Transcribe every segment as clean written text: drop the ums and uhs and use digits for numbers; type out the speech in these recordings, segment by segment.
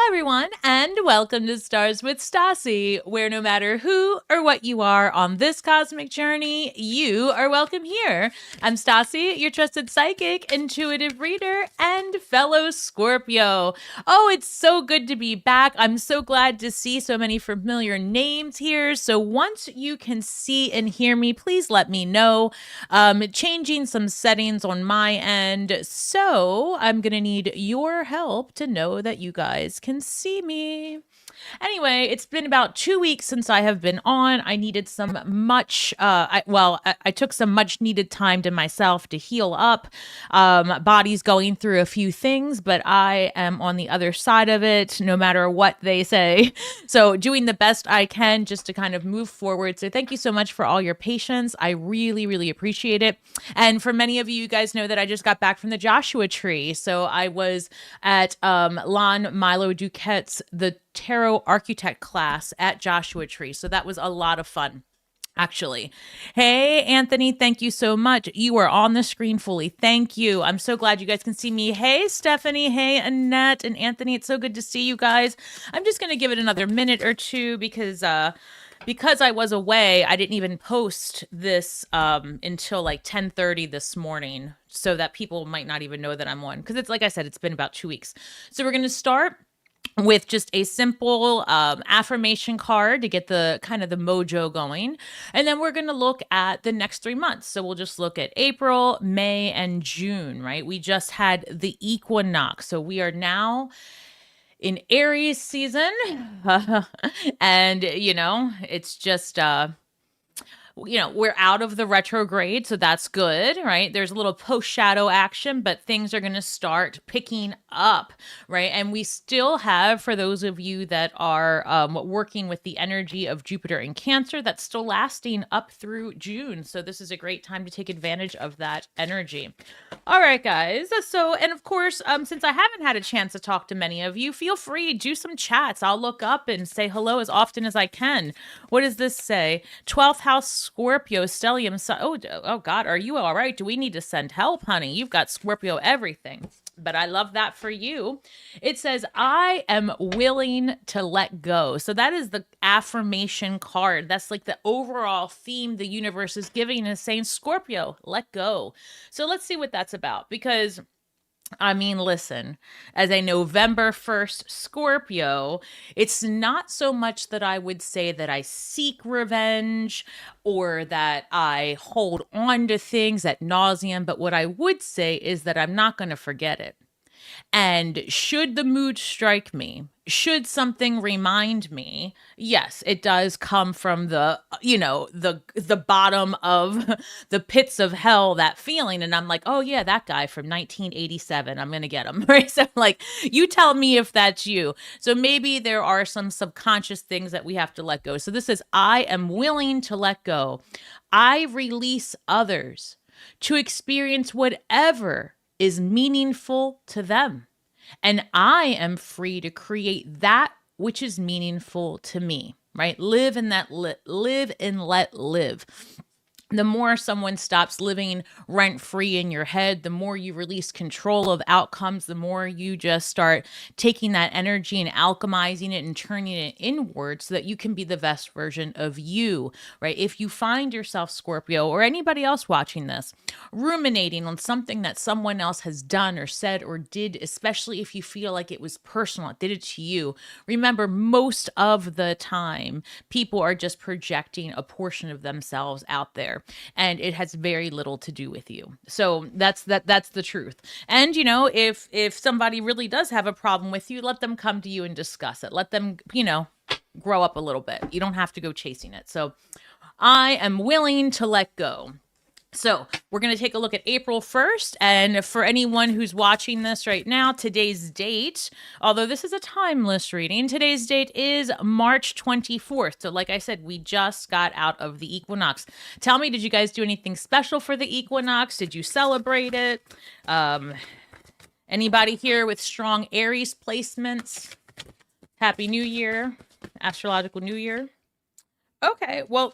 everyone, and welcome to Stars with Stasi, where no matter who or what you are on this cosmic journey, you are welcome here. I'm Stasi, your trusted psychic, intuitive reader, and fellow Scorpio. Oh, it's so good to be back. I'm so glad to see so many familiar names here. So once you can see and hear me, please let me know. Changing some settings on my end. So I'm going to need your help to know that you guys can see me. Anyway, it's been about 2 weeks since I have been on. I needed some I took some much needed time to myself to heal up. Body's going through a few things, but I am on the other side of it, no matter what they say. So doing the best I can just to kind of move forward. So thank you so much for all your patience. I really, really appreciate it. And for many of you, you guys know that I just got back from the Joshua Tree. So I was at Lon Milo Duquette's The Tarot Architect class at Joshua Tree. So that was a lot of fun, actually. Hey, Anthony, thank you so much. You are on the screen fully. Thank you. I'm so glad you guys can see me. Hey, Stephanie. Hey, Annette and Anthony. It's so good to see you guys. I'm just going to give it another minute or two because I was away, I didn't even post this until like 10:30 this morning, so that people might not even know that I'm on. Because it's like I said, it's been about 2 weeks. So we're going to start with just a simple affirmation card to get the kind of the mojo going. And then we're going to look at the next 3 months. So we'll just look at April, May, and June, right? We just had the equinox. So we are now in Aries season. And, it's just we're out of the retrograde, so that's good, right? There's a little post-shadow action, but things are going to start picking up, right? And we still have, for those of you that are working with the energy of Jupiter in Cancer, that's still lasting up through June. So this is a great time to take advantage of that energy. All right, guys. So, and of course, since I haven't had a chance to talk to many of you, feel free to do some chats. I'll look up and say hello as often as I can. What does this say? 12th house Scorpio, stellium. Oh God, are you all right? Do we need to send help, honey? You've got Scorpio everything. But I love that for you. It says, I am willing to let go. So that is the affirmation card. That's like the overall theme the universe is giving, is saying, Scorpio, let go. So let's see what that's about. Because I mean, listen, as a November 1st Scorpio, it's not so much that I would say that I seek revenge or that I hold on to things ad nauseum, but what I would say is that I'm not going to forget it. And should the mood strike me, should something remind me, yes, it does come from the bottom of the pits of hell, that feeling. And I'm like, oh yeah, that guy from 1987, I'm going to get him. Right. So like, you tell me if that's you. So maybe there are some subconscious things that we have to let go. So this is, I am willing to let go. I release others to experience whatever is meaningful to them. And I am free to create that which is meaningful to me, right? Live and let live. The more someone stops living rent-free in your head, the more you release control of outcomes, the more you just start taking that energy and alchemizing it and turning it inward so that you can be the best version of you, right? If you find yourself, Scorpio, or anybody else watching this, ruminating on something that someone else has done or said or did, especially if you feel like it was personal, it did it to you, remember, most of the time, people are just projecting a portion of themselves out there. And it has very little to do with you. So that's the truth. And if somebody really does have a problem with you, let them come to you and discuss it. Let them, grow up a little bit. You don't have to go chasing it. So I am willing to let go. So we're going to take a look at April 1st. And for anyone who's watching this right now, today's date, although this is a timeless reading, today's date is March 24th. So like I said, we just got out of the equinox. Tell me, did you guys do anything special for the equinox? Did you celebrate it? Anybody here with strong Aries placements? Happy New Year. Astrological New Year. Okay, well,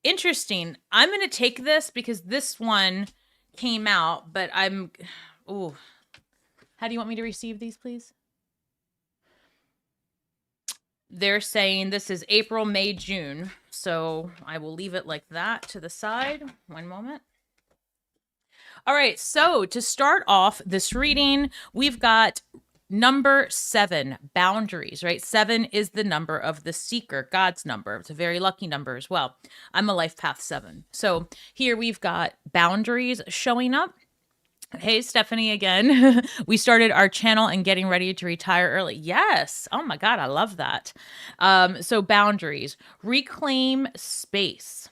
interesting. I'm going to take this because this one came out, but how do you want me to receive these, please? They're saying this is April, May, June. So I will leave it like that to the side. One moment. All right. So to start off this reading, we've got number 7, boundaries, right? 7 is the number of the seeker, God's number. It's a very lucky number as well. I'm a life path 7. So here we've got boundaries showing up. Hey, Stephanie, again. We started our channel and getting ready to retire early. Yes. Oh my God, I love that. So boundaries, reclaim space,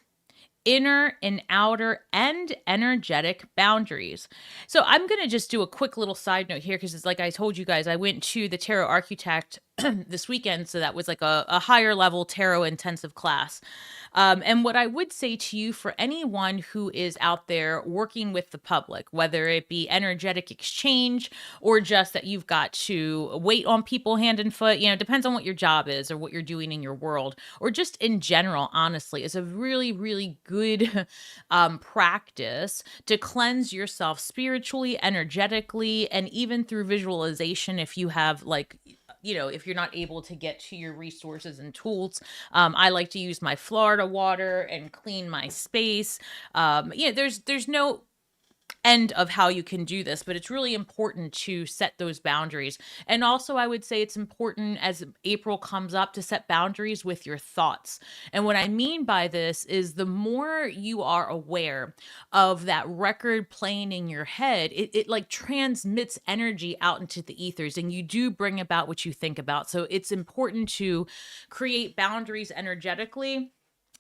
inner and outer and energetic boundaries. So I'm going to just do a quick little side note here because it's like I told you guys, I went to the Tarot Architect this weekend. So that was like a higher level tarot intensive class. And what I would say to you for anyone who is out there working with the public, whether it be energetic exchange or just that you've got to wait on people hand and foot, you know, it depends on what your job is or what you're doing in your world, or just in general, honestly, is a really, really good practice to cleanse yourself spiritually, energetically, and even through visualization if you have like, you know, if you're not able to get to your resources and tools. I like to use my Florida water and clean my space. Yeah, there's no end of how you can do this, but it's really important to set those boundaries. And also, I would say it's important as April comes up to set boundaries with your thoughts. And what I mean by this is the more you are aware of that record playing in your head, it like transmits energy out into the ethers, and you do bring about what you think about. So it's important to create boundaries energetically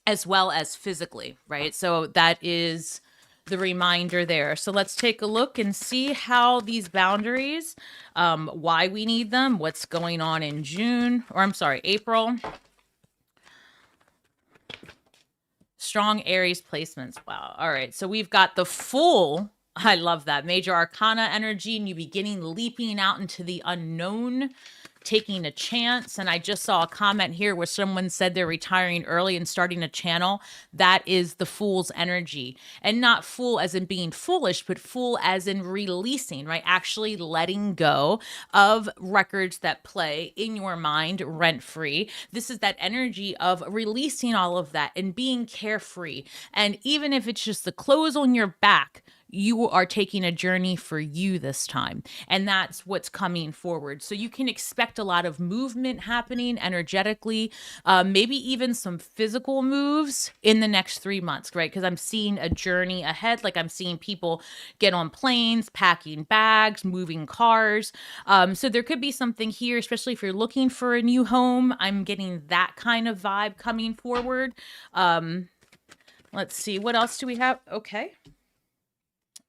as well as physically, right? So that is the reminder there. So let's take a look and see how these boundaries, why we need them, what's going on in June, or I'm sorry, April. Strong Aries placements. Wow. All right. So we've got the Fool. I love that. Major Arcana energy, and you beginning leaping out into the unknown, taking a chance. And I just saw a comment here where someone said they're retiring early and starting a channel. That is the Fool's energy. And not fool as in being foolish, but fool as in releasing, right? Actually letting go of records that play in your mind rent-free. This is that energy of releasing all of that and being carefree. And even if it's just the clothes on your back, you are taking a journey for you this time. And that's what's coming forward. So you can expect a lot of movement happening energetically, maybe even some physical moves in the next 3 months, right? Because I'm seeing a journey ahead. Like I'm seeing people get on planes, packing bags, moving cars. So there could be something here, especially if you're looking for a new home. I'm getting that kind of vibe coming forward. Let's see. What else do we have? Okay.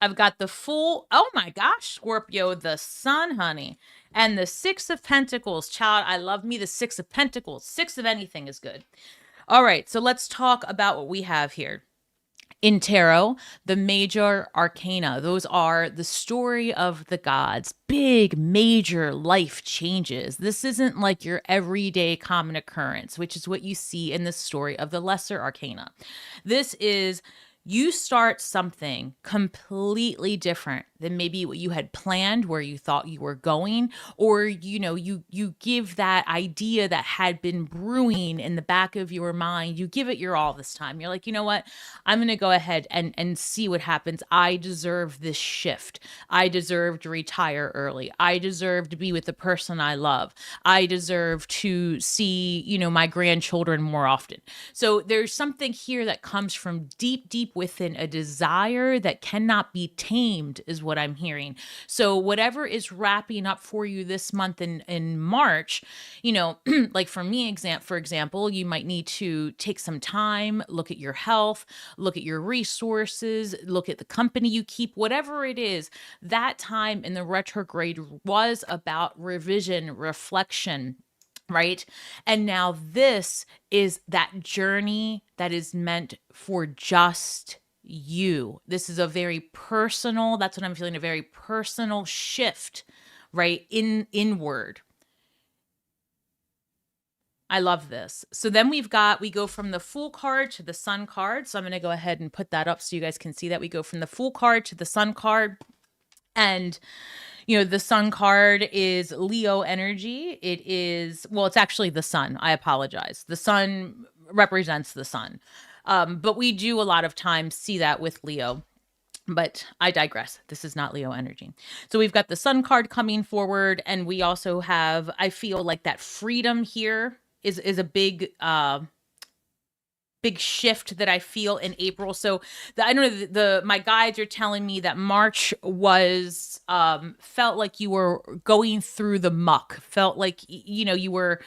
I've got the Fool. Oh my gosh, Scorpio, the Sun, honey. And the 6 of Pentacles. Child, I love me the 6 of Pentacles. 6 of anything is good. All right, so let's talk about what we have here. In tarot, the major arcana, those are the story of the gods, big, major life changes. This isn't like your everyday common occurrence, which is what you see in the story of the lesser arcana. This is you start something completely different than maybe what you had planned, where you thought you were going, or you give that idea that had been brewing in the back of your mind, you give it your all this time. You're like, you know what, I'm going to go ahead and see what happens. I deserve this shift. I deserve to retire early. I deserve to be with the person I love. I deserve to see, my grandchildren more often. So there's something here that comes from deep, deep within, a desire that cannot be tamed is what I'm hearing. So whatever is wrapping up for you this month in March, like for me, for example, you might need to take some time, look at your health, look at your resources, look at the company you keep, whatever it is. That time in the retrograde was about revision, reflection, right? And now this is that journey that is meant for just you. This is a very personal, that's what I'm feeling, a very personal shift, right? Inward. I love this. So then we go from the Fool card to the Sun card. So I'm going to go ahead and put that up so you guys can see that. We go from the Fool card to the Sun card. And The sun card is Leo energy. It is, well, it's actually the sun. I apologize. The sun represents the sun. But we do a lot of times see that with Leo. But I digress. This is not Leo energy. So we've got the sun card coming forward, and we also have, I feel like that freedom here is a big shift that I feel in April. So I don't know, my guides are telling me that March was felt like you were going through the muck, felt like you were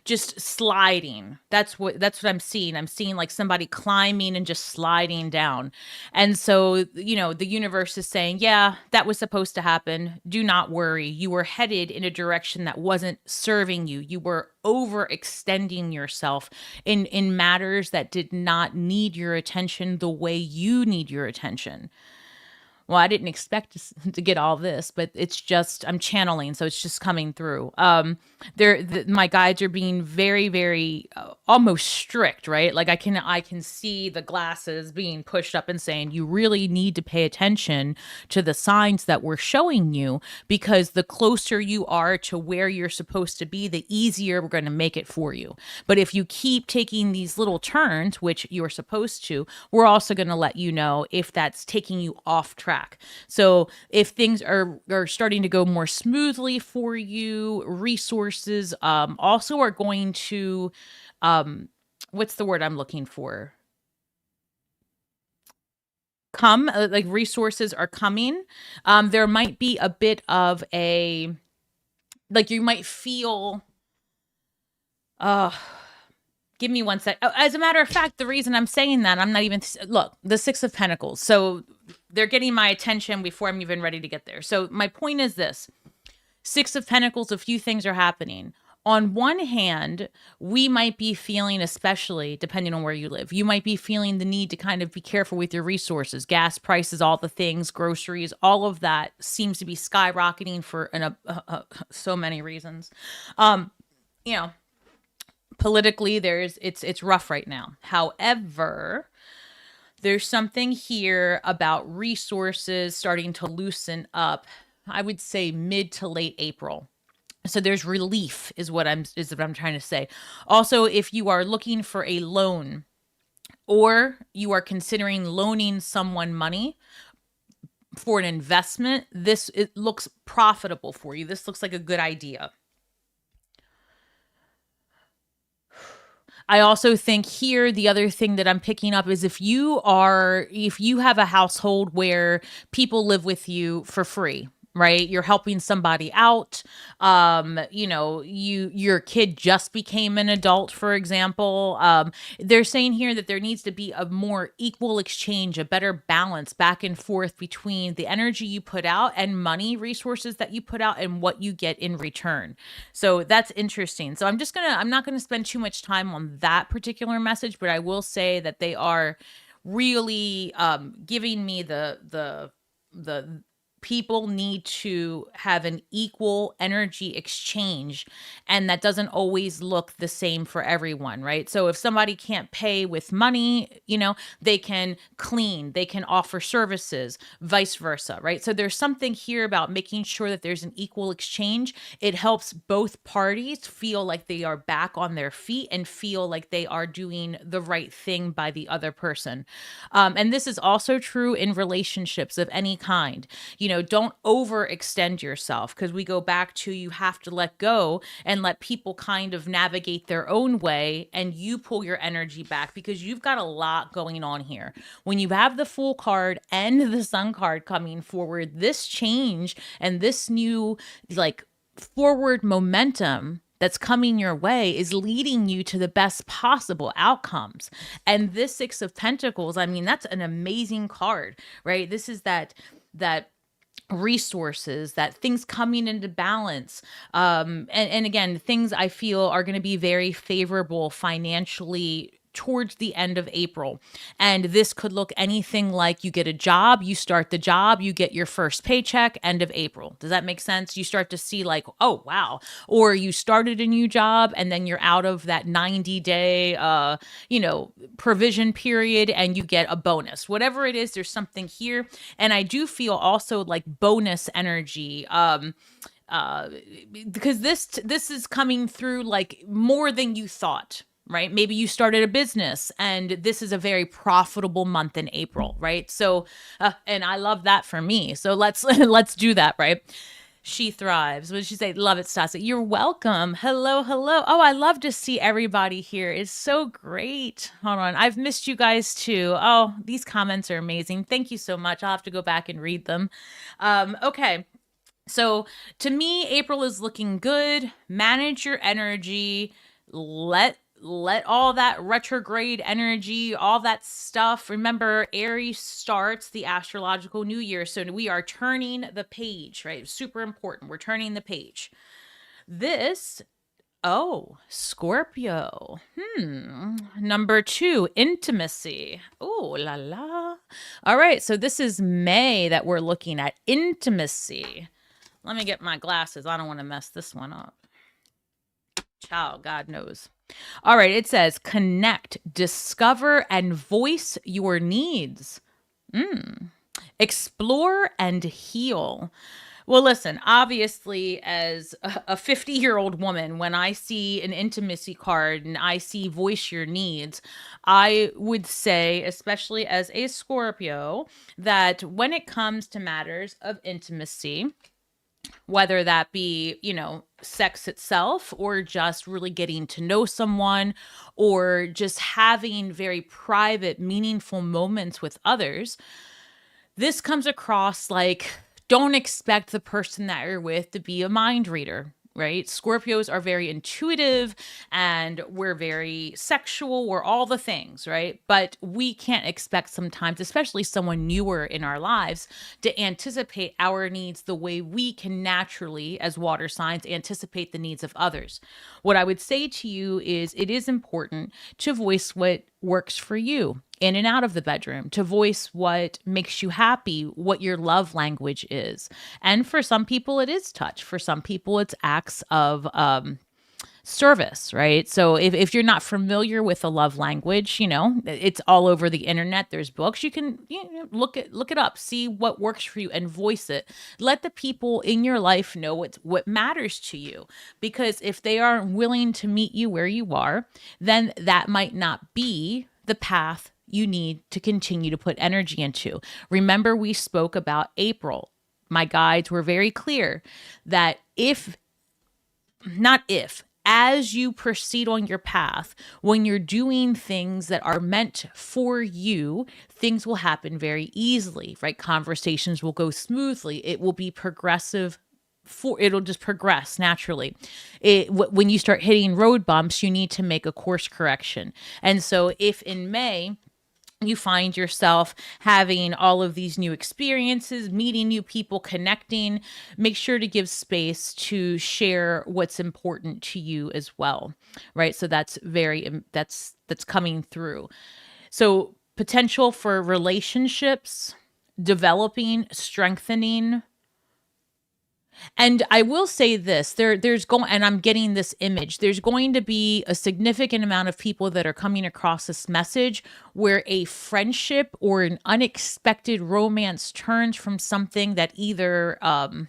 just sliding. That's what I'm seeing. I'm seeing like somebody climbing and just sliding down. And so, the universe is saying, yeah, that was supposed to happen. Do not worry. You were headed in a direction that wasn't serving you. You were overextending yourself in matters that did not need your attention the way you need your attention. Well, I didn't expect to get all this, but it's just, I'm channeling, so it's just coming through. My guides are being very, very almost strict, right? Like I can see the glasses being pushed up and saying, you really need to pay attention to the signs that we're showing you, because the closer you are to where you're supposed to be, the easier we're going to make it for you. But if you keep taking these little turns, which you're supposed to, we're also going to let you know if that's taking you off track. So if things are starting to go more smoothly for you, resources also are going to, what's the word I'm looking for? Come, like resources are coming. There might be a bit of like you might feel, give me one sec. As a matter of fact, the reason I'm saying that, I'm not even, look, the Six of Pentacles. So they're getting my attention before I'm even ready to get there. So my point is this. Six of Pentacles, a few things are happening. On one hand, we might be feeling, especially depending on where you live, you might be feeling the need to kind of be careful with your resources, gas prices, all the things, groceries, all of that seems to be skyrocketing for so many reasons. Politically, it's rough right now. However, there's something here about resources starting to loosen up, I would say mid to late April. So there's relief is what I'm trying to say. Also, if you are looking for a loan or you are considering loaning someone money for an investment, it looks profitable for you. This looks like a good idea. I also think here, the other thing that I'm picking up is if you have a household where people live with you for free, right? You're helping somebody out. Your kid just became an adult, for example. They're saying here that there needs to be a more equal exchange, a better balance back and forth between the energy you put out and money resources that you put out and what you get in return. So that's interesting. So I'm not going to spend too much time on that particular message, but I will say that they are really giving me the people need to have an equal energy exchange, and that doesn't always look the same for everyone, right? So if somebody can't pay with money, they can clean, they can offer services, vice versa, right? So there's something here about making sure that there's an equal exchange. It helps both parties feel like they are back on their feet and feel like they are doing the right thing by the other person. And this is also true in relationships of any kind. Don't overextend yourself, because we go back to, you have to let go and let people kind of navigate their own way, and you pull your energy back because you've got a lot going on here. When you have the Fool card and the Sun card coming forward, this change and this new forward momentum that's coming your way is leading you to the best possible outcomes. And this Six of Pentacles, I mean, that's an amazing card, right? This is that resources, that things coming into balance. And again, things I feel are going to be very favorable financially towards the end of April. And this could look anything like you get a job, you start the job, you get your first paycheck, end of April. Does that make sense? You start to see like, oh, wow. Or you started a new job and then you're out of that 90-day, provision period and you get a bonus. Whatever it is, there's something here. And I do feel also like bonus energy. Because this is coming through like more than you thought, right? Maybe you started a business and this is a very profitable month in April, right? So, and I love that for me. So let's do that, right? She thrives. What did she say? Love it, Stasi. You're welcome. Hello, hello. Oh, I love to see everybody here. It's so great. Hold on. I've missed you guys too. Oh, these comments are amazing. Thank you so much. I'll have to go back and read them. Okay. So to me, April is looking good. Manage your energy. Let all that retrograde energy, all that stuff. Remember, Aries starts the astrological new year. So we are turning the page, right? Super important. We're turning the page. Scorpio. Number 2, intimacy. Oh, la la. All right. So this is May that we're looking at, intimacy. Let me get my glasses. I don't want to mess this one up. Child, God knows. All right, it says connect, discover, and voice your needs. Explore and heal. Well, listen, obviously, as a 50-year-old woman, when I see an intimacy card and I see voice your needs, I would say, especially as a Scorpio, that when it comes to matters of intimacy, whether that be, sex itself or just really getting to know someone or just having very private, meaningful moments with others, this comes across like, don't expect the person that you're with to be a mind reader. Right? Scorpios are very intuitive and we're very sexual. We're all the things, right? But we can't expect sometimes, especially someone newer in our lives, to anticipate our needs the way we can naturally, as water signs, anticipate the needs of others. What I would say to you is it is important to voice what works for you in and out of the bedroom, to voice what makes you happy, what your love language is. And for some people, it is touch. For some people, it's acts of service, right? So if you're not familiar with the love language, it's all over the internet. There's books. You can look it up, see what works for you and voice it. Let the people in your life know what matters to you. Because if they aren't willing to meet you where you are, then that might not be the path you need to continue to put energy into. Remember, we spoke about April. My guides were very clear that as you proceed on your path, when you're doing things that are meant for you, things will happen very easily, right? Conversations will go smoothly. It will be progressive. It'll just progress naturally. When you start hitting road bumps, you need to make a course correction. And so if in May, you find yourself having all of these new experiences, meeting new people, connecting, make sure to give space to share what's important to you as well, right? So that's coming through. So potential for relationships, developing, strengthening. And I will say this, and I'm getting this image, there's going to be a significant amount of people that are coming across this message where a friendship or an unexpected romance turns from something that either, I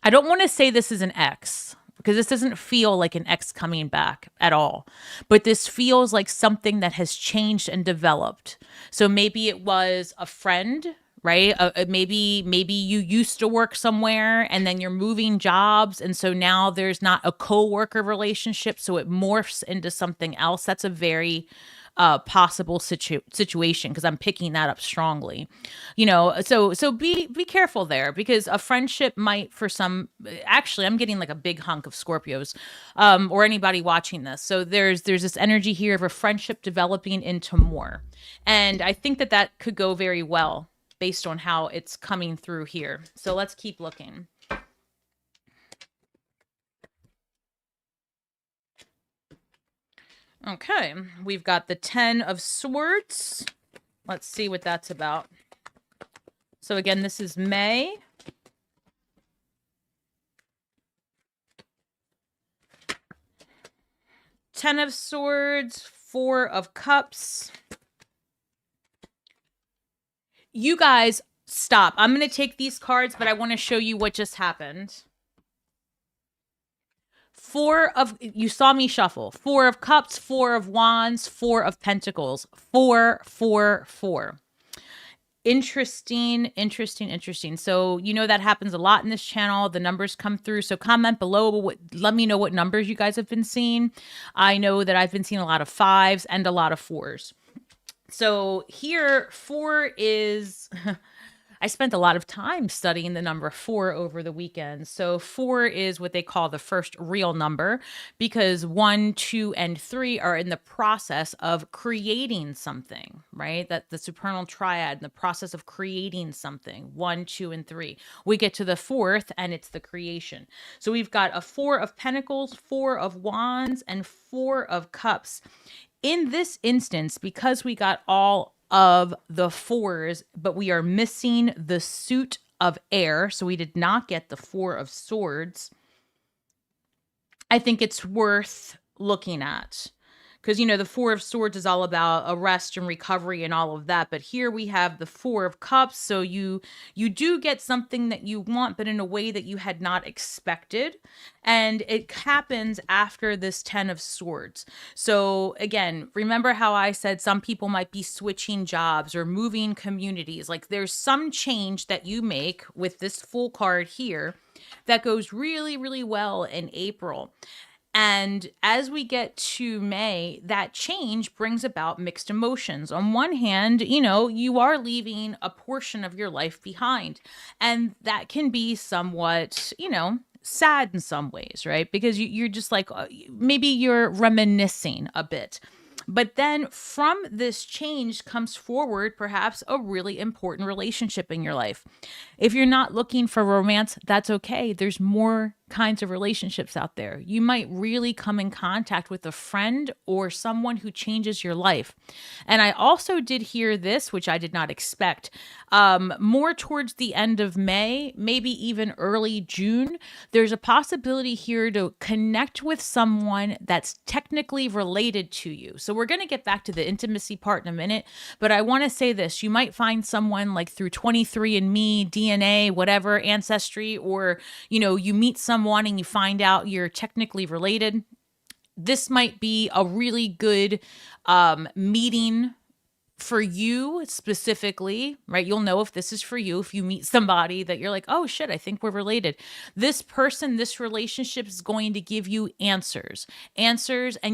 don't want to say this is an ex, because this doesn't feel like an ex coming back at all, but this feels like something that has changed and developed. So maybe it was a friend, right? Maybe you used to work somewhere and then you're moving jobs. And so now there's not a co-worker relationship. So it morphs into something else. That's a very possible situation, because I'm picking that up strongly, so be careful there, because a friendship might, for some, actually, I'm getting like a big hunk of Scorpios, or anybody watching this. So there's this energy here of a friendship developing into more. And I think that could go very well based on how it's coming through here. So let's keep looking. Okay, we've got the 10 of Swords. Let's see what that's about. So again, this is May. Ten of Swords, Four of Cups. You guys, stop. I'm going to take these cards, but I want to show you what just happened. You saw me shuffle. Four of Cups, Four of Wands, Four of Pentacles. 4, 4, 4. Interesting. So, that happens a lot in this channel. The numbers come through. So comment below. Let me know what numbers you guys have been seeing. I know that I've been seeing a lot of 5s and a lot of 4s. So here, 4 is... I spent a lot of time studying the number 4 over the weekend. So 4 is what they call the first real number, because 1, 2, and 3 are in the process of creating something, right? That the supernal triad, in the process of creating something, 1, 2, and 3. We get to the 4th and it's the creation. So we've got a 4 of Pentacles, 4 of Wands, and 4 of Cups. In this instance, because we got all of the 4s, but we are missing the suit of air, so we did not get the 4 of Swords, I think it's worth looking at. Because, the 4 of Swords is all about a rest and recovery and all of that. But here we have the 4 of Cups. So you do get something that you want, but in a way that you had not expected. And it happens after this 10 of Swords. So again, remember how I said some people might be switching jobs or moving communities. Like there's some change that you make with this full card here that goes really, really well in April. And as we get to May, that change brings about mixed emotions. On one hand, you are leaving a portion of your life behind. And that can be somewhat, sad in some ways, right? Because you're just like, maybe you're reminiscing a bit. But then from this change comes forward perhaps a really important relationship in your life. If you're not looking for romance, that's okay. There's more kinds of relationships out there. You might really come in contact with a friend or someone who changes your life. And I also did hear this, which I did not expect, more towards the end of May, maybe even early June. There's a possibility here to connect with someone that's technically related to you. So we're going to get back to the intimacy part in a minute, but I want to say this. You might find someone like through 23andMe, DNA, whatever, Ancestry, or, you meet someone and you find out you're technically related. This might be a really good meeting for you specifically, right? You'll know if this is for you if you meet somebody that you're like, oh shit, I think we're related. This person, this relationship is going to give you answers, and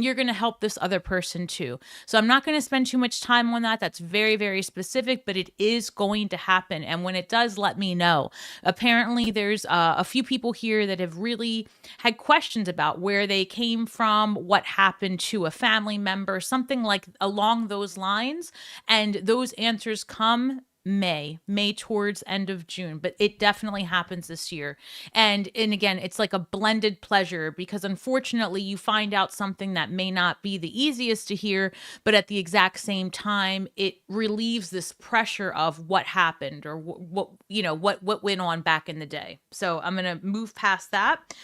you're going to help this other person too. So I'm not going to spend too much time on that. That's very, very specific, but it is going to happen. And when it does, let me know. Apparently there's a few people here that have really had questions about where they came from, what happened to a family member, something like along those lines. And those answers come May towards end of June, but it definitely happens this year. And again, it's like a blended pleasure, because unfortunately you find out something that may not be the easiest to hear, but at the exact same time, it relieves this pressure of what happened or what went on back in the day. So I'm going to move past that.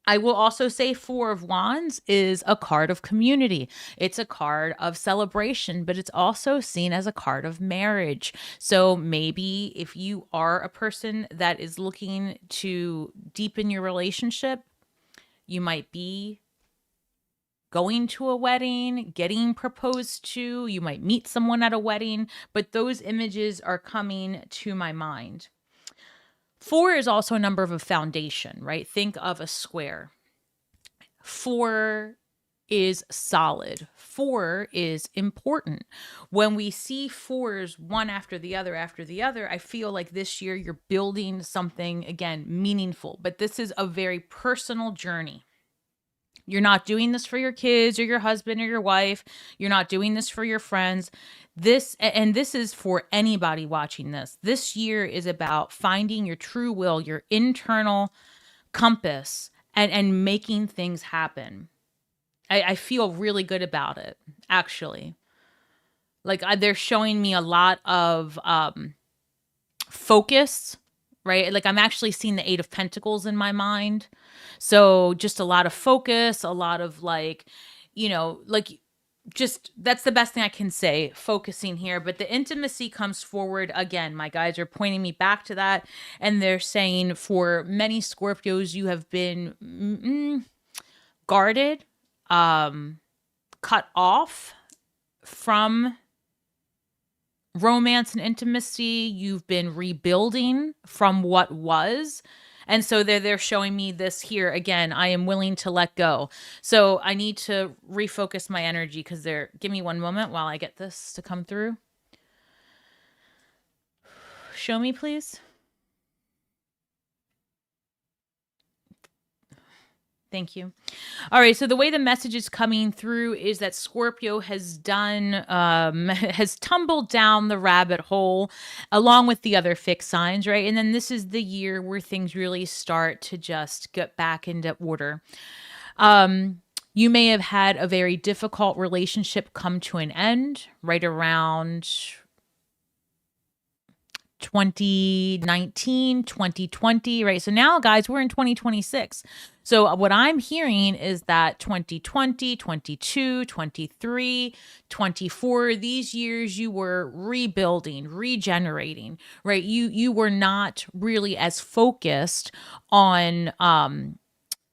I will also say 4 of Wands is a card of community. It's a card of celebration, but it's also seen as a card of marriage. So maybe if you are a person that is looking to deepen your relationship, you might be going to a wedding, getting proposed to, you might meet someone at a wedding, but those images are coming to my mind. 4 is also a number of a foundation, right? Think of a square. 4 is solid. 4 is important. When we see 4s one after the other, I feel like this year you're building something, again, meaningful. But this is a very personal journey. You're not doing this for your kids or your husband or your wife. You're not doing this for your friends. This is for anybody watching this. This year is about finding your true will, your internal compass, and making things happen. I feel really good about it, actually. Like they're showing me a lot of focus, right? Like I'm actually seeing the Eight of Pentacles in my mind. So just a lot of focus, a lot of like, like just that's the best thing I can say, focusing here. But the intimacy comes forward again. My guides are pointing me back to that. And they're saying for many Scorpios, you have been guarded, cut off from romance and intimacy. You've been rebuilding from what was. And so they're showing me this here again. I am willing to let go. So I need to refocus my energy because give me one moment while I get this to come through. Show me, please. Thank you. All right. So the way the message is coming through is that Scorpio has has tumbled down the rabbit hole along with the other fixed signs, right? And then this is the year where things really start to just get back into order. You may have had a very difficult relationship come to an end right around 2019, 2020, right? So now, guys, we're in 2026. So what I'm hearing is that 2020, 22, 23, 24, these years you were rebuilding, regenerating, right? You were not really as focused on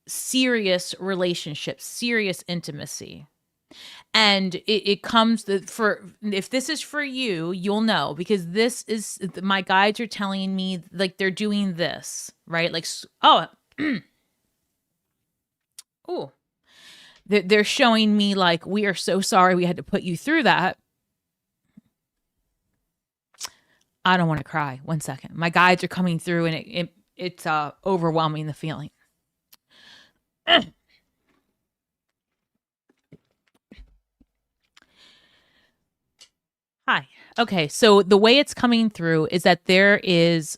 serious relationships, serious intimacy. And it comes if this is for you, you'll know, because this is, my guides are telling me like they're doing this, right? Like, oh, oh, they're showing me like, we are so sorry we had to put you through that. I don't want to cry. One second. My guides are coming through and it's overwhelming, the feeling. Hi. Okay, so the way it's coming through is that there is,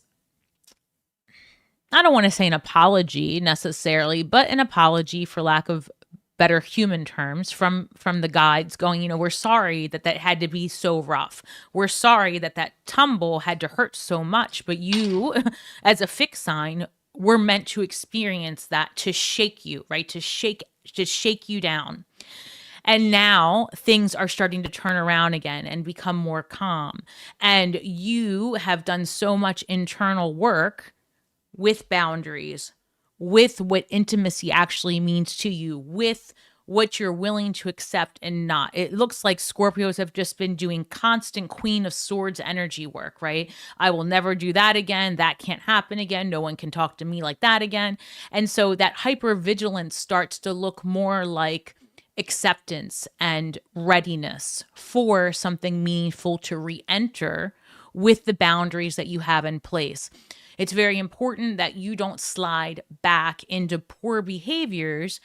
I don't want to say an apology necessarily, but an apology, for lack of better human terms, from the guides going, we're sorry that had to be so rough. We're sorry that tumble had to hurt so much, but you, as a fixed sign, were meant to experience that, to shake you, right? To shake you down. And now things are starting to turn around again and become more calm. And you have done so much internal work with boundaries, with what intimacy actually means to you, with what you're willing to accept and not. It looks like Scorpios have just been doing constant Queen of Swords energy work, right? I will never do that again. That can't happen again. No one can talk to me like that again. And so that hypervigilance starts to look more like acceptance and readiness for something meaningful to re-enter with the boundaries that you have in place. It's very important that you don't slide back into poor behaviors.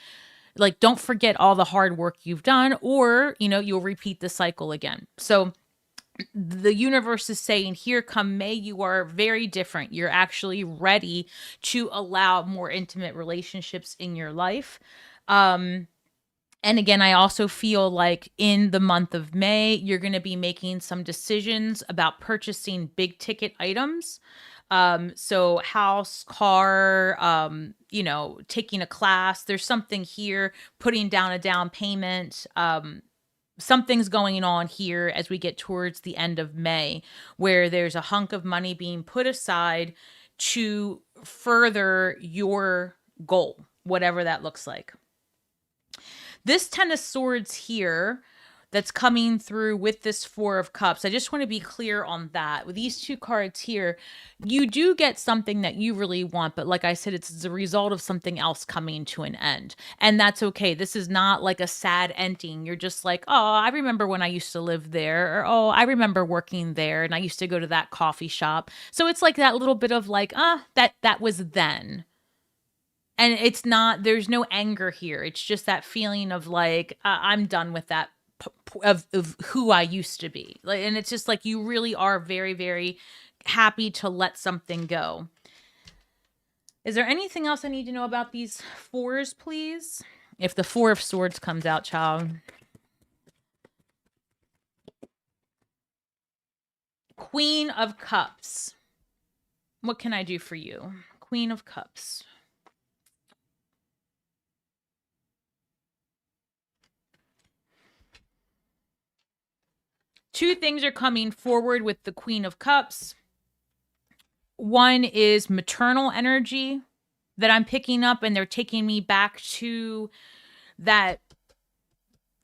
Like, don't forget all the hard work you've done, or, you'll repeat the cycle again. So the universe is saying, here come May, you are very different. You're actually ready to allow more intimate relationships in your life. And again, I also feel like in the month of May, you're going to be making some decisions about purchasing big ticket items. So house, car, taking a class. There's something here, putting down a down payment. Something's going on here as we get towards the end of May, where there's a hunk of money being put aside to further your goal, whatever that looks like. This Ten of Swords here that's coming through with this Four of Cups, I just want to be clear on that. With these two cards here, you do get something that you really want, but like I said, it's a result of something else coming to an end. And that's okay. This is not like a sad ending. You're just like, oh, I remember when I used to live there, or oh, I remember working there and I used to go to that coffee shop. So it's like that little bit of like, that was then. And it's not, there's no anger here. It's just that feeling of like, I'm done with that of who I used to be. Like, and it's just like, you really are very, very happy to let something go. Is there anything else I need to know about these fours, please? If the Four of Swords comes out, child. Queen of Cups. What can I do for you? Queen of Cups. Two things are coming forward with the Queen of Cups. One is maternal energy that I'm picking up, and they're taking me back to that.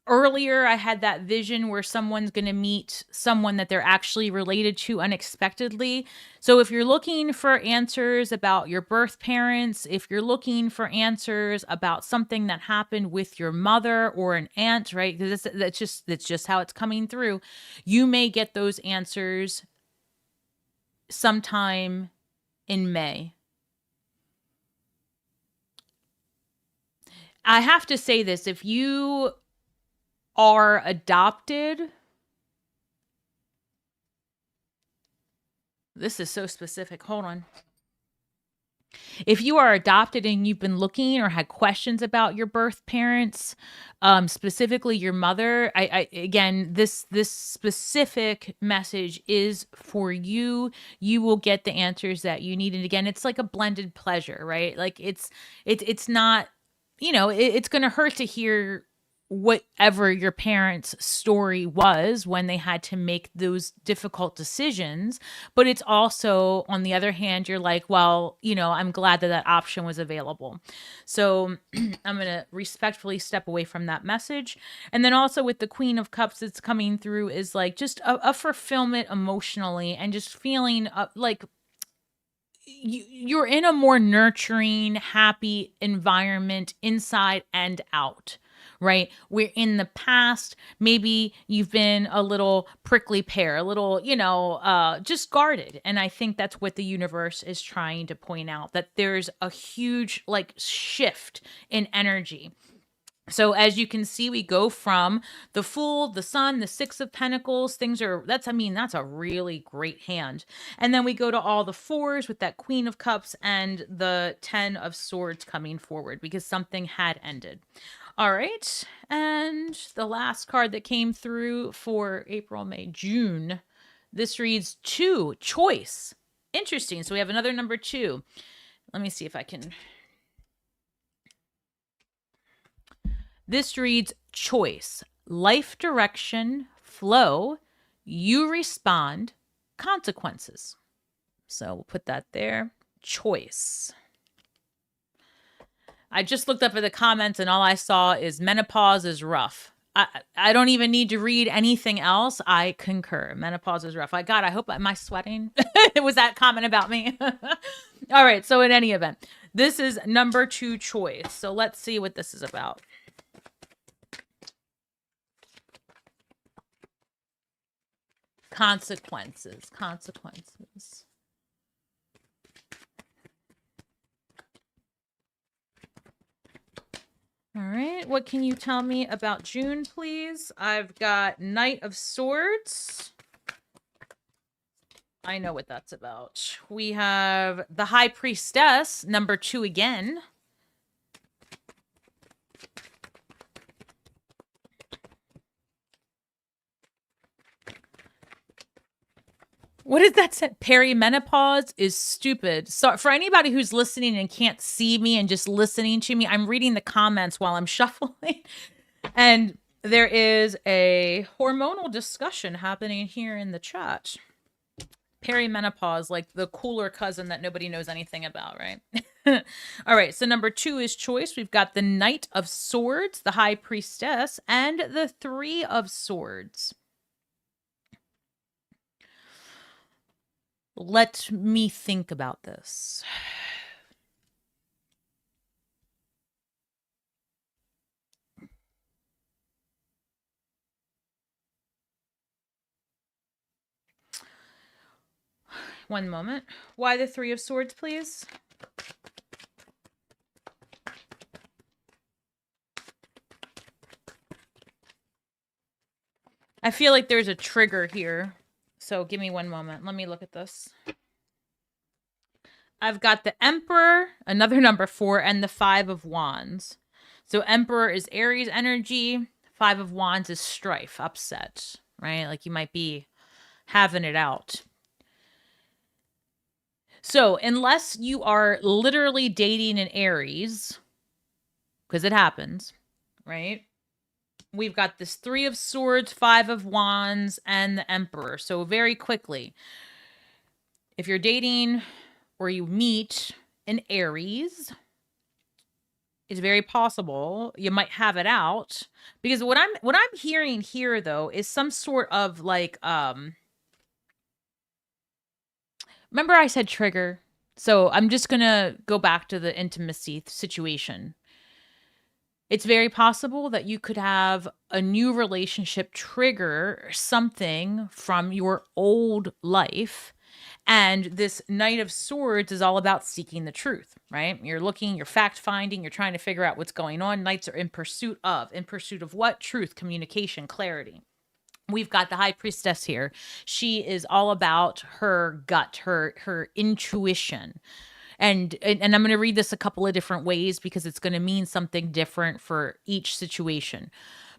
Earlier, I had that vision where someone's going to meet someone that they're actually related to unexpectedly. So if you're looking for answers about your birth parents, if you're looking for answers about something that happened with your mother or an aunt, right? Because that's just how it's coming through. You may get those answers sometime in May. I have to say this, if you are adopted, this is so specific. Hold on. If you are adopted and you've been looking or had questions about your birth parents, specifically your mother, I again, this specific message is for you. You will get the answers that you need. And again, it's like a blended pleasure, right? Like it's not, it's going to hurt to hear whatever your parents' story was when they had to make those difficult decisions. But it's also, on the other hand, you're like, well, I'm glad that option was available. So I'm going to respectfully step away from that message. And then also with the Queen of Cups that's coming through is like just a fulfillment emotionally, and just feeling like you're in a more nurturing, happy environment inside and out. Right? Where in the past, maybe you've been a little prickly pear, a little, just guarded. And I think that's what the universe is trying to point out, that there's a huge shift in energy. So as you can see, we go from the Fool, the Sun, the Six of Pentacles. That's a really great hand. And then we go to all the fours with that Queen of Cups and the 10 of Swords coming forward because something had ended. All right, and the last card that came through for April, May, June, this reads 2, choice. Interesting, so we have another number 2. Let me see if I can. This reads choice, life direction, flow, you respond, consequences. So we'll put that there, choice. I just looked up at the comments and all I saw is menopause is rough. I don't even need to read anything else. I concur. Menopause is rough. God, I hope, am I sweating? Was that comment about me? All right. So in any event, this is number 2, choice. So let's see what this is about. Consequences. All right, what can you tell me about June, please? I've got Knight of Swords. I know what that's about. We have the High Priestess, number 2 again. What did that say? Perimenopause is stupid. So for anybody who's listening and can't see me and just listening to me, I'm reading the comments while I'm shuffling. And there is a hormonal discussion happening here in the chat. Perimenopause, like the cooler cousin that nobody knows anything about, right? All right, so number 2 is choice. We've got the Knight of Swords, the High Priestess, and the 3 of Swords. Let me think about this. One moment. Why the 3 of Swords, please? I feel like there's a trigger here. So give me one moment. Let me look at this. I've got the Emperor, another number 4, and the 5 of Wands. So Emperor is Aries energy. 5 of Wands is strife, upset, right? Like you might be having it out. So unless you are literally dating an Aries, because it happens, right? We've got this 3 of Swords, 5 of Wands, and the Emperor. So very quickly, if you're dating or you meet an Aries, it's very possible you might have it out, because what I'm hearing here though is some sort of like remember I said trigger? So I'm just going to go back to the intimacy situation. It's very possible that you could have a new relationship trigger something from your old life. And this Knight of Swords is all about seeking the truth, right? You're looking, you're fact finding, you're trying to figure out what's going on. Knights are in pursuit of what? Truth, communication, clarity. We've got the High Priestess here. She is all about her gut, her intuition. And I'm going to read this a couple of different ways because it's going to mean something different for each situation.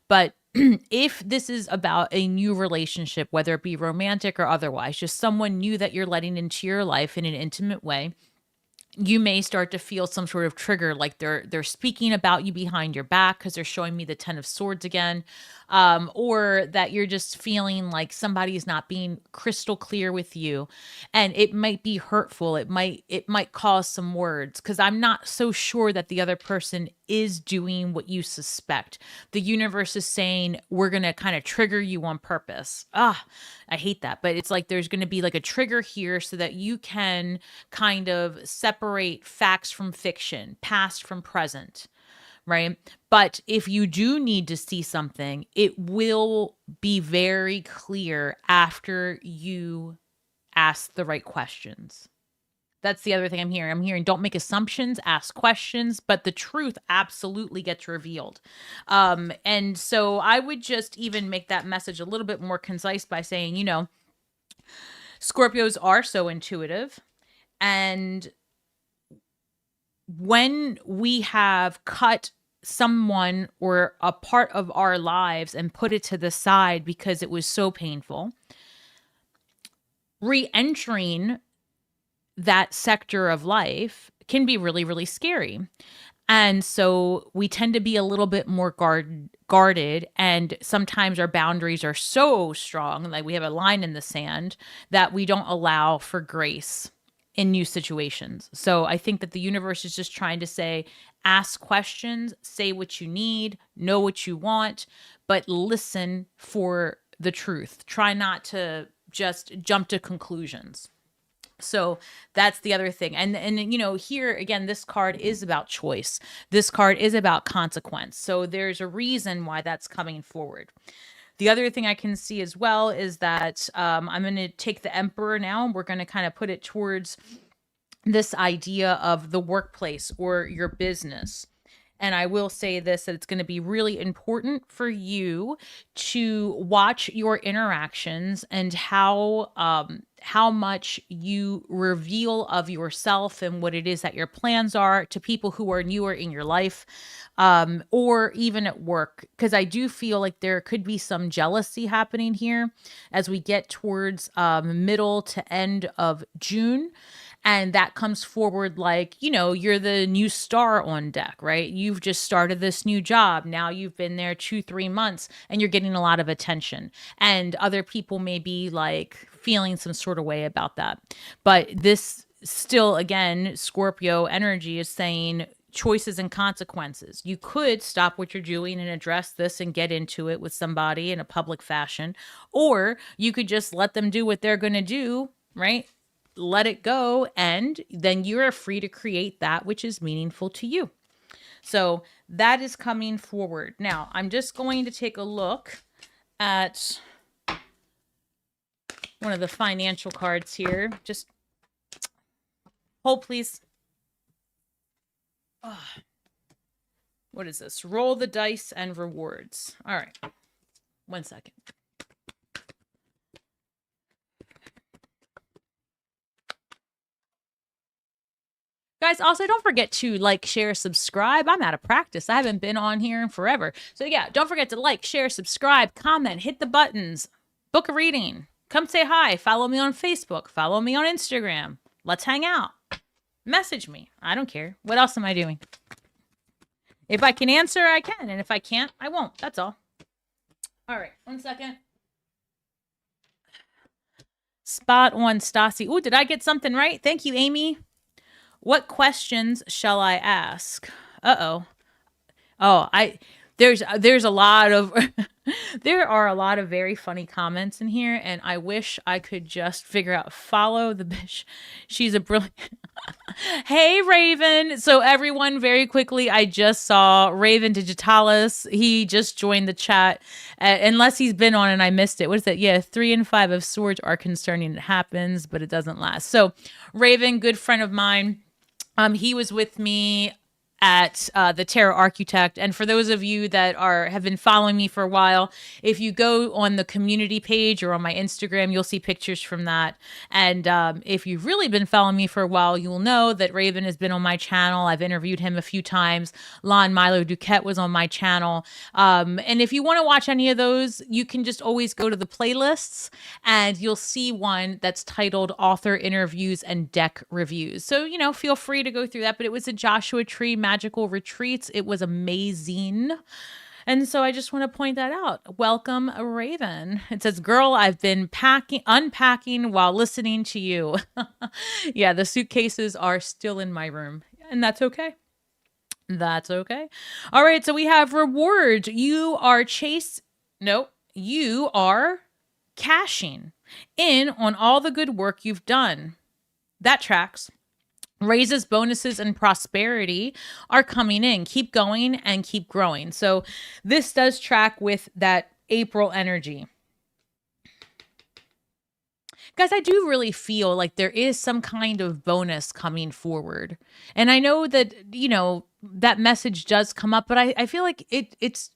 But if this is about a new relationship, whether it be romantic or otherwise, just someone new that you're letting into your life in an intimate way, you may start to feel some sort of trigger, like they're speaking about you behind your back because they're showing me the 10 of Swords again, or that you're just feeling like somebody is not being crystal clear with you, and it might be hurtful. It might cause some words because I'm not so sure that the other person is doing what you suspect. The universe is saying we're gonna kind of trigger you on purpose. I hate that, but it's like there's gonna be like a trigger here so that you can kind of separate facts from fiction, past from present, right? But if you do need to see something, it will be very clear after you ask the right questions. That's the other thing I'm hearing. I'm hearing don't make assumptions, ask questions, but the truth absolutely gets revealed. And so I would just even make that message a little bit more concise by saying, Scorpios are so intuitive. And when we have cut someone or a part of our lives and put it to the side because it was so painful, re-entering that sector of life can be really, really scary. And so we tend to be a little bit more guarded. And sometimes our boundaries are so strong, like we have a line in the sand, that we don't allow for grace in new situations. So I think that the universe is just trying to say, ask questions, say what you need, know what you want, but listen for the truth. Try not to just jump to conclusions. So that's the other thing. And here again, this card is about choice. This card is about consequence. So there's a reason why that's coming forward. The other thing I can see as well is that I'm going to take the Emperor now, and we're going to kind of put it towards this idea of the workplace or your business. And I will say this, that it's going to be really important for you to watch your interactions and how much you reveal of yourself and what it is that your plans are to people who are newer in your life, or even at work. Because I do feel like there could be some jealousy happening here as we get towards middle to end of June. And that comes forward like, you're the new star on deck, right? You've just started this new job. Now you've been there 2-3 months and you're getting a lot of attention. And other people may be like feeling some sort of way about that. But this still, again, Scorpio energy is saying choices and consequences. You could stop what you're doing and address this and get into it with somebody in a public fashion, or you could just let them do what they're going to do, right? Let it go, and then you're free to create that which is meaningful to you. So that is coming forward. Now, I'm just going to take a look at one of the financial cards here. Just hold, please. What is this? Roll the dice and rewards. All right. 1 second. Guys, also don't forget to like, share, subscribe. I'm out of practice. I haven't been on here in forever. So yeah, don't forget to like, share, subscribe, comment, hit the buttons, book a reading, come say hi, follow me on Facebook, follow me on Instagram. Let's hang out. Message me. I don't care. What else am I doing? If I can answer, I can. And if I can't, I won't. That's all. All right. 1 second. Spot on, Stasi. Ooh, did I get something right? Thank you, Amy. What questions shall I ask? Uh-oh. Oh, there's a lot of there are a lot of very funny comments in here, and I wish I could just figure out follow the bitch. She's a brilliant Hey Raven. So everyone, very quickly, I just saw Raven Digitalis. He just joined the chat. Unless he's been on and I missed it. What is it? Yeah, 3 and 5 of swords are concerning. It happens, but it doesn't last. So Raven, good friend of mine. He was with me at the Tarot Architect. And for those of you that have been following me for a while, if you go on the community page or on my Instagram, you'll see pictures from that. And if you've really been following me for a while, you'll know that Raven has been on my channel. I've interviewed him a few times. Lon Milo Duquette was on my channel. And if you want to watch any of those, you can just always go to the playlists and you'll see one that's titled Author Interviews and Deck Reviews. So, feel free to go through that. But it was a Joshua Tree Magical Retreats. It was amazing. And so I just want to point that out. Welcome, Raven. It says, girl, I've been unpacking while listening to you. Yeah, the suitcases are still in my room, and that's okay. That's okay. All right, so we have reward. You are cashing in on all the good work you've done. That tracks. Raises, bonuses, and prosperity are coming in. Keep going and keep growing. So this does track with that April energy. Guys, I do really feel like there is some kind of bonus coming forward. And I know that, that message does come up, but I feel like it's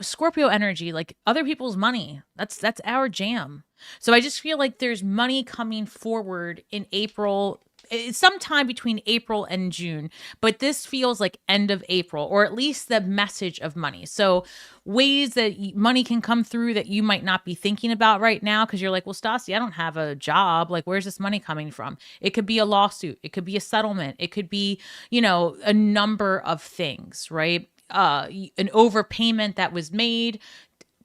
Scorpio energy, like other people's money. That's our jam. So I just feel like there's money coming forward in April. It's sometime between April and June, but this feels like end of April, or at least the message of money. So ways that money can come through that you might not be thinking about right now because you're like, well, Stasi, I don't have a job. Like, where's this money coming from? It could be a lawsuit. It could be a settlement. It could be, a number of things, right? An overpayment that was made,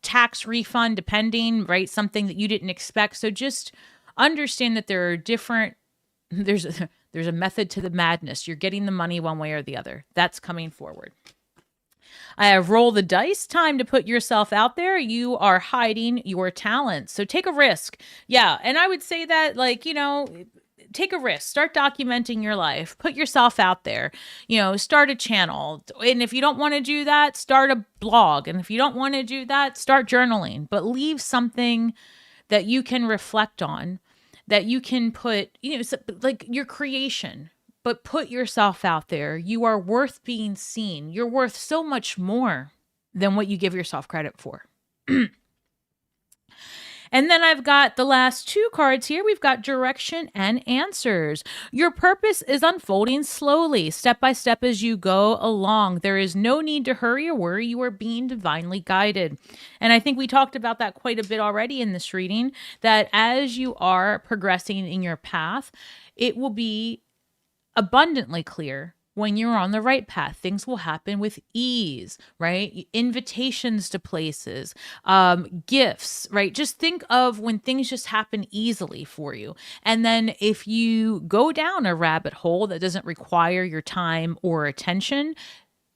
tax refund, depending, right? Something that you didn't expect. So just understand that there are there's a method to the madness. You're getting the money one way or the other. That's coming forward. I have roll the dice. Time to put yourself out there. You are hiding your talents. So take a risk. Yeah. And I would say that, take a risk. Start documenting your life. Put yourself out there. Start a channel. And if you don't want to do that, start a blog. And if you don't want to do that, start journaling. But leave something that you can reflect on, that you can put, like your creation, but put yourself out there. You are worth being seen. You're worth so much more than what you give yourself credit for. And then I've got the last 2 cards here. We've got direction and answers. Your purpose is unfolding slowly, step by step as you go along. There is no need to hurry or worry. You are being divinely guided. And I think we talked about that quite a bit already in this reading, that as you are progressing in your path, it will be abundantly clear when you're on the right path. Things will happen with ease, right? Invitations to places, gifts, right? Just think of when things just happen easily for you. And then if you go down a rabbit hole that doesn't require your time or attention,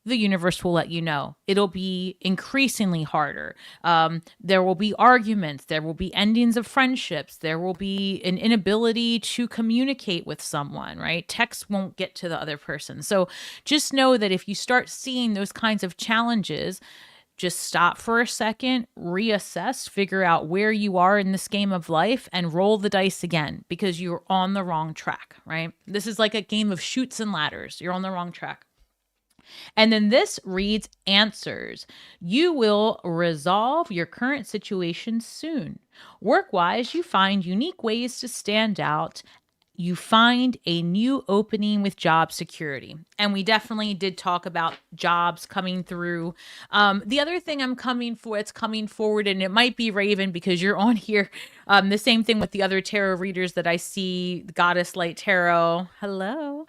the universe will let you know. It'll be increasingly harder. There will be arguments. There will be endings of friendships. There will be an inability to communicate with someone, right? Text won't get to the other person. So just know that if you start seeing those kinds of challenges, just stop for a second, reassess, figure out where you are in this game of life, and roll the dice again, because you're on the wrong track, right? This is like a game of chutes and ladders. You're on the wrong track. And then this reads answers. You will resolve your current situation soon. Work-wise, you find unique ways to stand out you find a new opening with job security. And we definitely did talk about jobs coming through. The other thing it's coming forward, and it might be Raven because you're on here. The same thing with the other tarot readers that I see, Goddess Light Tarot. Hello.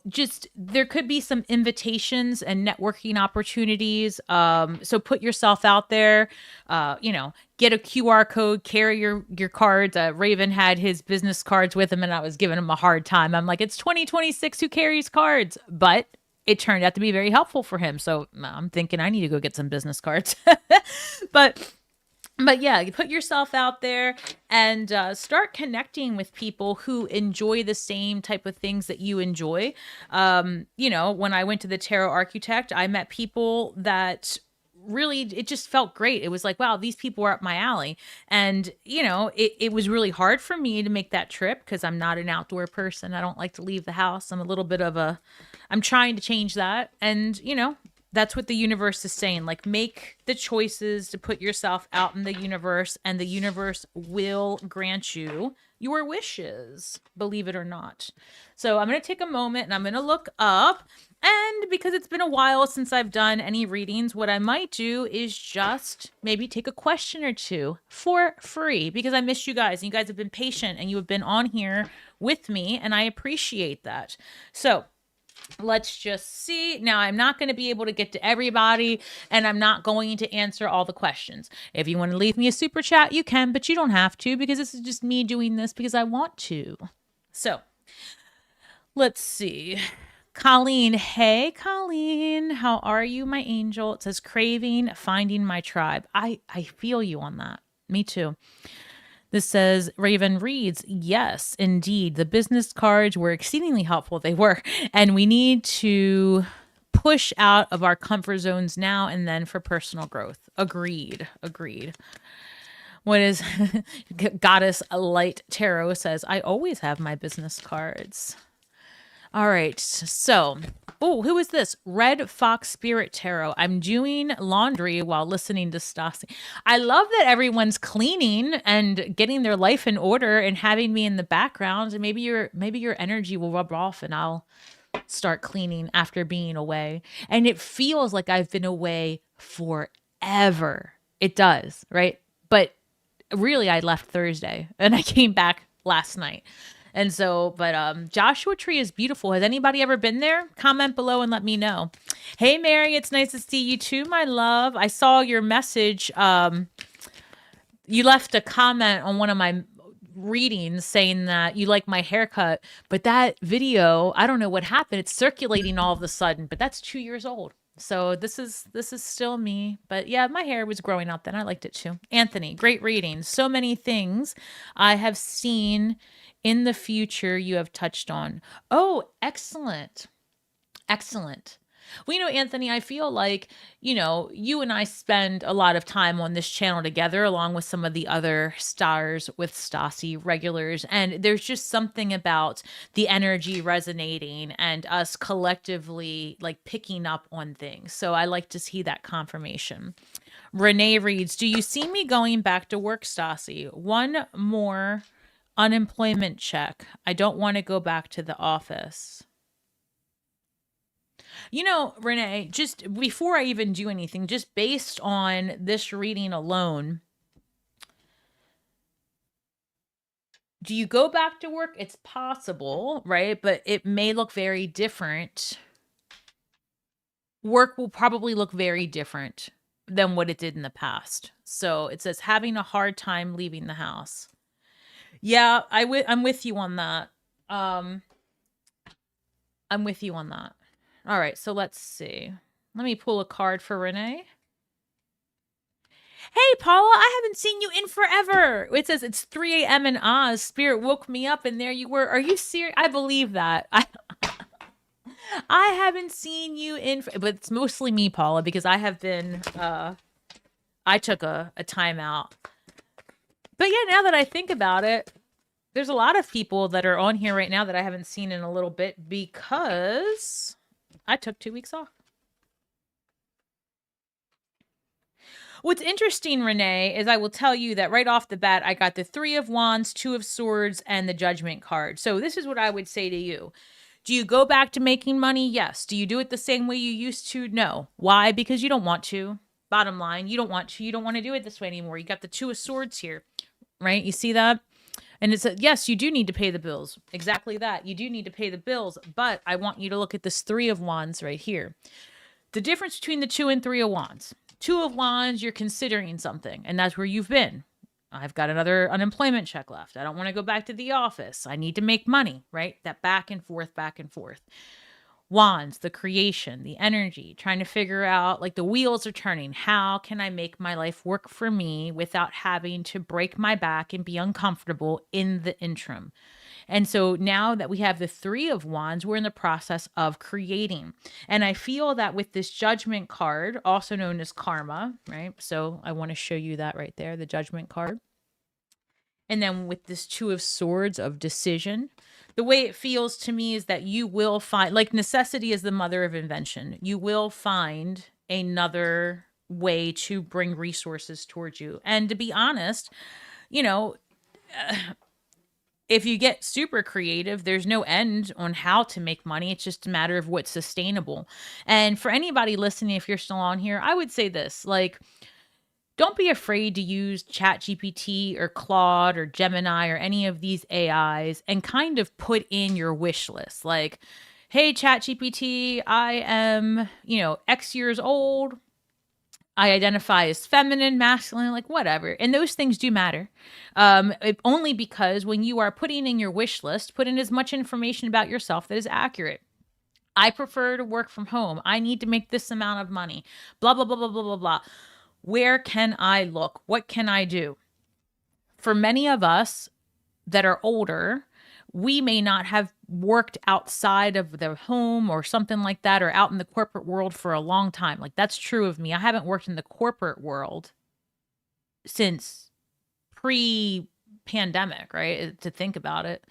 Just there could be some invitations and networking opportunities. So put yourself out there, get a QR code, carry your cards. Raven had his business cards with him and I was giving him a hard time. I'm like, it's 2026, who carries cards? But it turned out to be very helpful for him. So I'm thinking I need to go get some business cards. But yeah, you put yourself out there and start connecting with people who enjoy the same type of things that you enjoy. When I went to the Tarot Architect, I met people that really, it just felt great. It was like, wow, these people are up my alley. And, it was really hard for me to make that trip because I'm not an outdoor person. I don't like to leave the house. I'm trying to change that. And, that's what the universe is saying. Like, make the choices to put yourself out in the universe, and the universe will grant you your wishes, believe it or not. So I'm going to take a moment and I'm going to look up. And because it's been a while since I've done any readings, what I might do is just maybe take a question or two for free because I missed you guys. And you guys have been patient and you have been on here with me, and I appreciate that. So let's just see. Now, I'm not going to be able to get to everybody, and I'm not going to answer all the questions. If you want to leave me a super chat, you can, but you don't have to because this is just me doing this because I want to. So let's see. Colleen. Hey, Colleen. How are you, my angel? It says craving, finding my tribe. I feel you on that. Me too. This says, Raven reads, yes, indeed. The business cards were exceedingly helpful. They were. And we need to push out of our comfort zones now and then for personal growth. Agreed. What is Goddess Light Tarot says, I always have my business cards. All right. So, who is this? Red Fox Spirit Tarot. I'm doing laundry while listening to Stasi. I love that everyone's cleaning and getting their life in order and having me in the background. And maybe your energy will rub off and I'll start cleaning after being away. And it feels like I've been away forever. It does, right? But really, I left Thursday and I came back last night. And so, but Joshua Tree is beautiful. Has anybody ever been there? Comment below and let me know. Hey, Mary, it's nice to see you too, my love. I saw your message. You left a comment on one of my readings saying that you like my haircut, but that video, I don't know what happened. It's circulating all of a sudden, but that's 2 years old. So this is still me. But yeah, my hair was growing out then. I liked it too. Anthony, great reading. So many things I have seen in the future you have touched on. Oh, excellent. Well, Anthony, I feel like, you and I spend a lot of time on this channel together, along with some of the other Stars with Stasi regulars. And there's just something about the energy resonating and us collectively like picking up on things. So I like to see that confirmation. Renee reads, do you see me going back to work, Stasi? One more unemployment check. I don't want to go back to the office. Renee, just before I even do anything, just based on this reading alone, do you go back to work? It's possible, right? But it may look very different. Work will probably look very different than what it did in the past. So it says having a hard time leaving the house. Yeah, I'm with you on that. I'm with you on that. All right, so let's see. Let me pull a card for Renee. Hey, Paula, I haven't seen you in forever. It says it's 3 a.m. in Oz. Spirit woke me up and there you were. Are you serious? I believe that. I haven't seen you in, but it's mostly me, Paula, because I have been, I took a time out. But yeah, now that I think about it, there's a lot of people that are on here right now that I haven't seen in a little bit because I took 2 weeks off. What's interesting, Renee, is I will tell you that right off the bat, I got the Three of Wands, Two of Swords, and the Judgment card. So this is what I would say to you. Do you go back to making money? Yes. Do you do it the same way you used to? No. Why? Because you don't want to. Bottom line, you don't want to. You don't want to do it this way anymore. You got the Two of Swords here, right? You see that? And it's yes, you do need to pay the bills. Exactly that. You do need to pay the bills. But I want you to look at this Three of Wands right here. The difference between the Two and Three of Wands. Two of Wands, you're considering something, and that's where you've been. I've got another unemployment check left. I don't want to go back to the office. I need to make money, right? That back and forth, back and forth. Wands, the creation, the energy, trying to figure out, like, the wheels are turning. How can I make my life work for me without having to break my back and be uncomfortable in the interim? And so now that we have the Three of Wands, we're in the process of creating. And I feel that with this Judgment card, also known as karma, right? So I want to show you that right there, the Judgment card. And then with this Two of Swords of decision, the way it feels to me is that you will find, like, necessity is the mother of invention. You will find another way to bring resources towards you. And to be honest, you know, if you get super creative, there's no end on how to make money. It's just a matter of what's sustainable. And for anybody listening, if you're still on here, I would say this, like, don't be afraid to use ChatGPT or Claude or Gemini or any of these AIs and kind of put in your wish list. Like, hey, ChatGPT, I am, X years old. I identify as feminine, masculine, like whatever. And those things do matter. Only because when you are putting in your wish list, put in as much information about yourself that is accurate. I prefer to work from home. I need to make this amount of money. Blah, blah, blah, blah, blah, blah, blah. Where can I look? What can I do? For many of us that are older, we may not have worked outside of the home or something like that, or out in the corporate world for a long time. Like, that's true of me. I haven't worked in the corporate world since pre-pandemic, right? To think about it.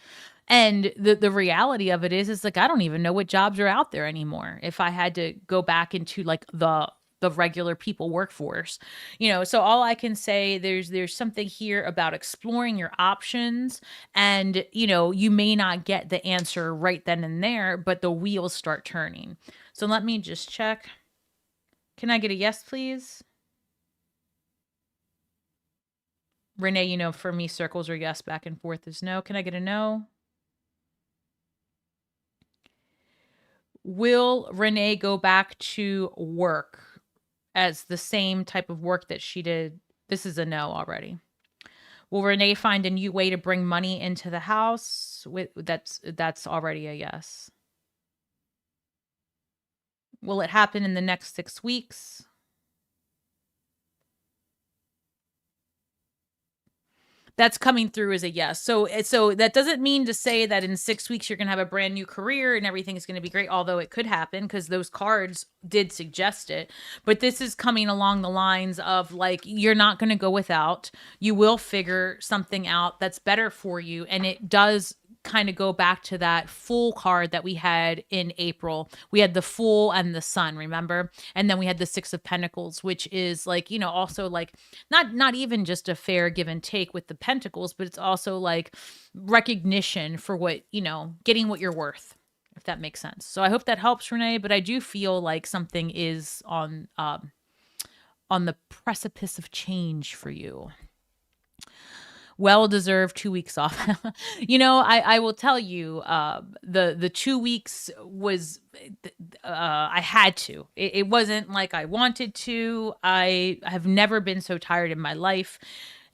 And the reality of it is like, I don't even know what jobs are out there anymore. If I had to go back into like the regular people workforce, so all I can say, there's something here about exploring your options, and, you may not get the answer right then and there, but the wheels start turning. So let me just check. Can I get a yes, please? Renee, for me, circles are yes, back and forth is no. Can I get a no? Will Renee go back to work as the same type of work that she did? This is a no already. Will Renee find a new way to bring money into the house? That's already a yes. Will it happen in the next 6 weeks? That's coming through as a yes. So that doesn't mean to say that in 6 weeks you're going to have a brand new career and everything is going to be great, although it could happen because those cards did suggest it. But this is coming along the lines of, like, you're not going to go without. You will figure something out that's better for you. And it does kind of go back to that Fool card that we had in April. We had the Fool and the Sun, remember? And then we had the Six of Pentacles, which is like, also like not even just a fair give and take with the Pentacles, but it's also like recognition for what, getting what you're worth, if that makes sense. So I hope that helps, Renee, but I do feel like something is on the precipice of change for you. Well-deserved 2 weeks off. I will tell you, the 2 weeks was, I had to. It wasn't like I wanted to. I have never been so tired in my life.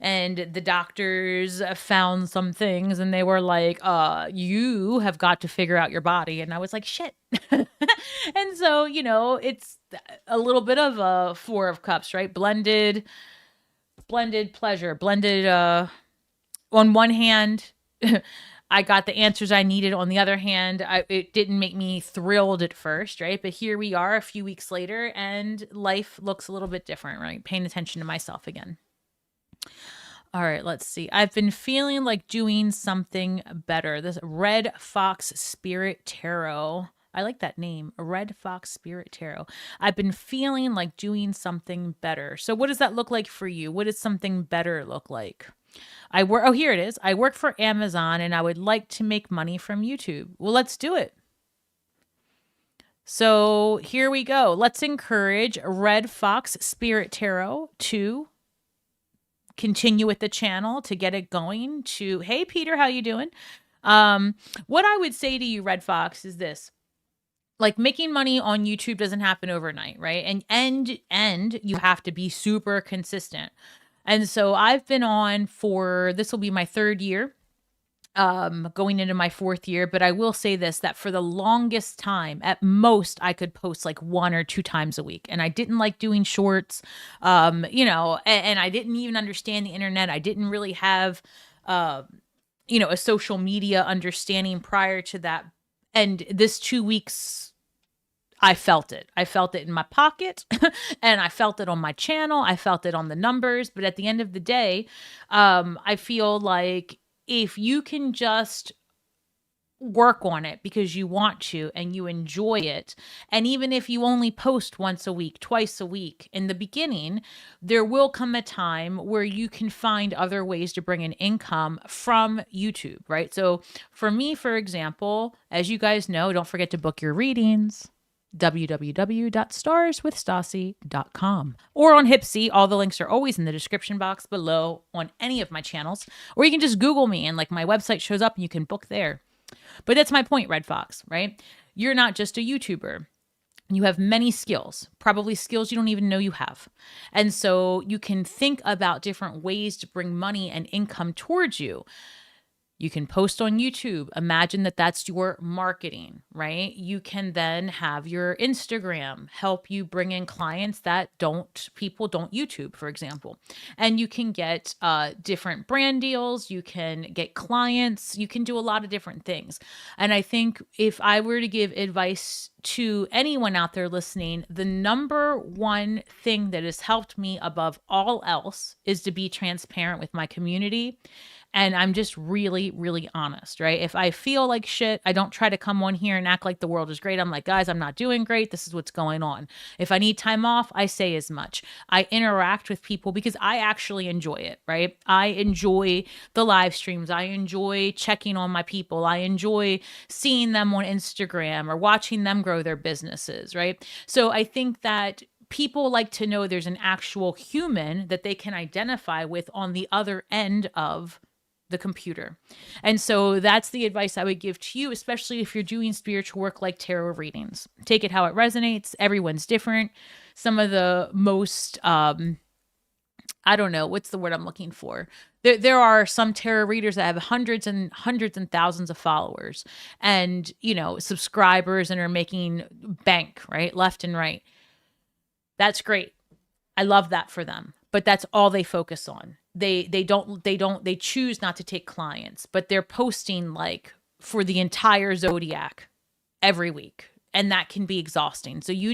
And the doctors found some things and they were like, you have got to figure out your body. And I was like, shit. And so, it's a little bit of a Four of Cups, right? Blended pleasure, blended, on one hand, I got the answers I needed. On the other hand, it didn't make me thrilled at first, right? But here we are a few weeks later and life looks a little bit different, right? Paying attention to myself again. All right, let's see. I've been feeling like doing something better. This Red Fox Spirit Tarot. I like that name, Red Fox Spirit Tarot. I've been feeling like doing something better. So what does that look like for you? What does something better look like? Oh, here it is. I work for Amazon and I would like to make money from YouTube. Well, let's do it. So here we go. Let's encourage Red Fox Spirit Tarot to continue with the channel, to get it going. Hey, Peter, how you doing? What I would say to you, Red Fox, is this. Like, making money on YouTube doesn't happen overnight, right? And you have to be super consistent. And so I've been on this will be my 3rd year, going into my 4th year. But I will say this, that for the longest time, at most, I could post like 1 or 2 times a week. And I didn't like doing shorts, and I didn't even understand the internet. I didn't really have, a social media understanding prior to that. And this 2 weeks, I felt it. I felt it in my pocket and I felt it on my channel. I felt it on the numbers. But at the end of the day, I feel like if you can just work on it because you want to and you enjoy it, and even if you only post once a week, twice a week in the beginning, there will come a time where you can find other ways to bring in income from YouTube, right? So for me, for example, as you guys know, don't forget to book your readings. www.starswithstasi.com or on Hypsee. All the links are always in the description box below on any of my channels, or you can just Google me and like my website shows up and you can book there. But that's my point, Red Fox, right? You're not just a YouTuber. You have many skills, probably skills you don't even know you have. And so you can think about different ways to bring money and income towards you. You can post on YouTube. Imagine that that's your marketing, right? You can then have your Instagram help you bring in clients that people don't YouTube, for example. And you can get different brand deals. You can get clients. You can do a lot of different things. And I think if I were to give advice to anyone out there listening, the number one thing that has helped me above all else is to be transparent with my community. And I'm just really, really honest, right? If I feel like shit, I don't try to come on here and act like the world is great. I'm like, guys, I'm not doing great. This is what's going on. If I need time off, I say as much. I interact with people because I actually enjoy it, right? I enjoy the live streams. I enjoy checking on my people. I enjoy seeing them on Instagram or watching them grow their businesses, right? So I think that people like to know there's an actual human that they can identify with on the other end of the computer. And so that's the advice I would give to you, especially if you're doing spiritual work like tarot readings. Take it how it resonates. Everyone's different. Some of the most, I don't know, what's the word I'm looking for? There are some tarot readers that have hundreds and thousands of followers and, subscribers and are making bank, right? Left and right. That's great. I love that for them. But that's all they focus on. They choose not to take clients, but they're posting like for the entire zodiac every week. And that can be exhausting. So you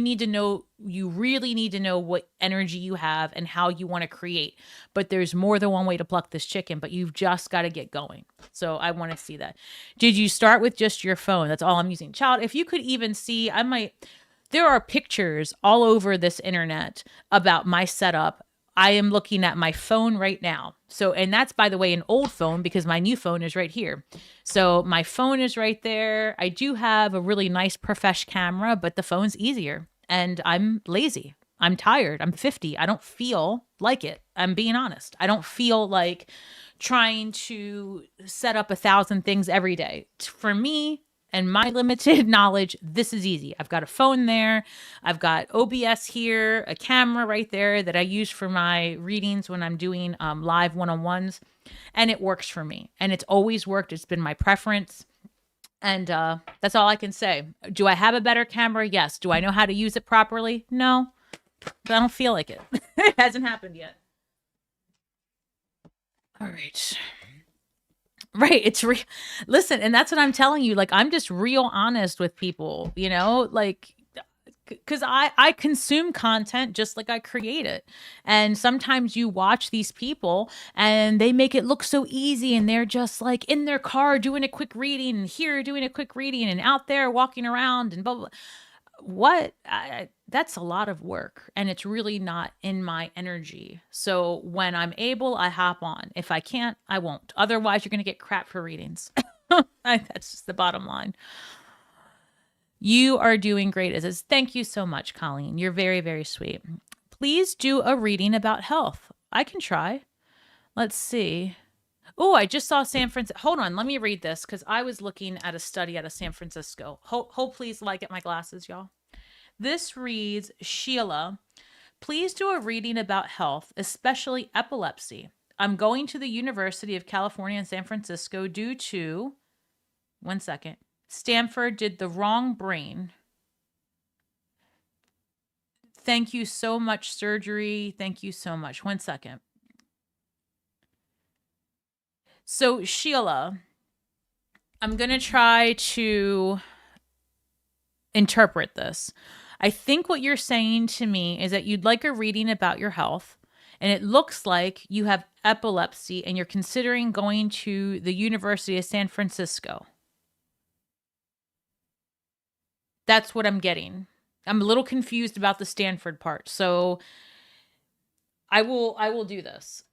really need to know what energy you have and how you want to create. But there's more than one way to pluck this chicken, but you've just got to get going. So I want to see that. Did you start with just your phone? That's all I'm using. Child, if you could even see, there are pictures all over this internet about my setup. I am looking at my phone right now. So, and that's, by the way, an old phone because my new phone is right here. So my phone is right there. I do have a really nice profesh camera, but the phone's easier and I'm lazy. I'm tired. I'm 50. I don't feel like it. I'm being honest. I don't feel like trying to set up 1,000 things every day. For me, and my limited knowledge, this is easy. I've got a phone there. I've got OBS here, a camera right there that I use for my readings when I'm doing live one-on-ones. And it works for me. And it's always worked. It's been my preference. And that's all I can say. Do I have a better camera? Yes. Do I know how to use it properly? No. But I don't feel like it. It hasn't happened yet. All right. Right. It's listen, and that's what I'm telling you. Like, I'm just real honest with people, like because I consume content just like I create it. And sometimes you watch these people and they make it look so easy, and they're just like in their car doing a quick reading, and here doing a quick reading, and out there walking around and blah, blah. That's a lot of work, and it's really not in my energy. So when I'm able, I hop on. If I can't, I won't. Otherwise, you're going to get crap for readings. That's just the bottom line. You are doing great. It says, thank you so much, Colleen. You're very, very sweet. Please do a reading about health. I can try. Let's see. Oh, I just saw San Francisco. Hold on. Let me read this because I was looking at a study out of San Francisco. Hold please, till I get my glasses, y'all. This reads, Sheila, please do a reading about health, especially epilepsy. I'm going to the University of California in San Francisco due to, one second, Stanford did the wrong brain. Thank you so much, surgery. Thank you so much. One second. So, Sheila, I'm going to try to interpret this. I think what you're saying to me is that you'd like a reading about your health, and it looks like you have epilepsy, and you're considering going to the University of San Francisco. That's what I'm getting. I'm a little confused about the Stanford part. So I will do this.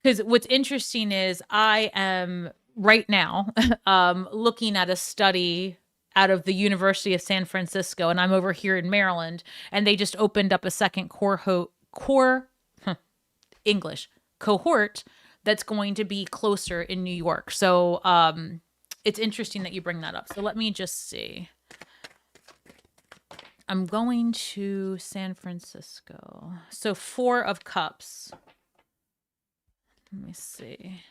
Because what's interesting is I am right now looking at a study out of the University of San Francisco, and I'm over here in Maryland, and they just opened up a second cohort that's going to be closer in New York. So it's interesting that you bring that up. So let me just see. I'm going to San Francisco. So 4 of Cups. Let me see.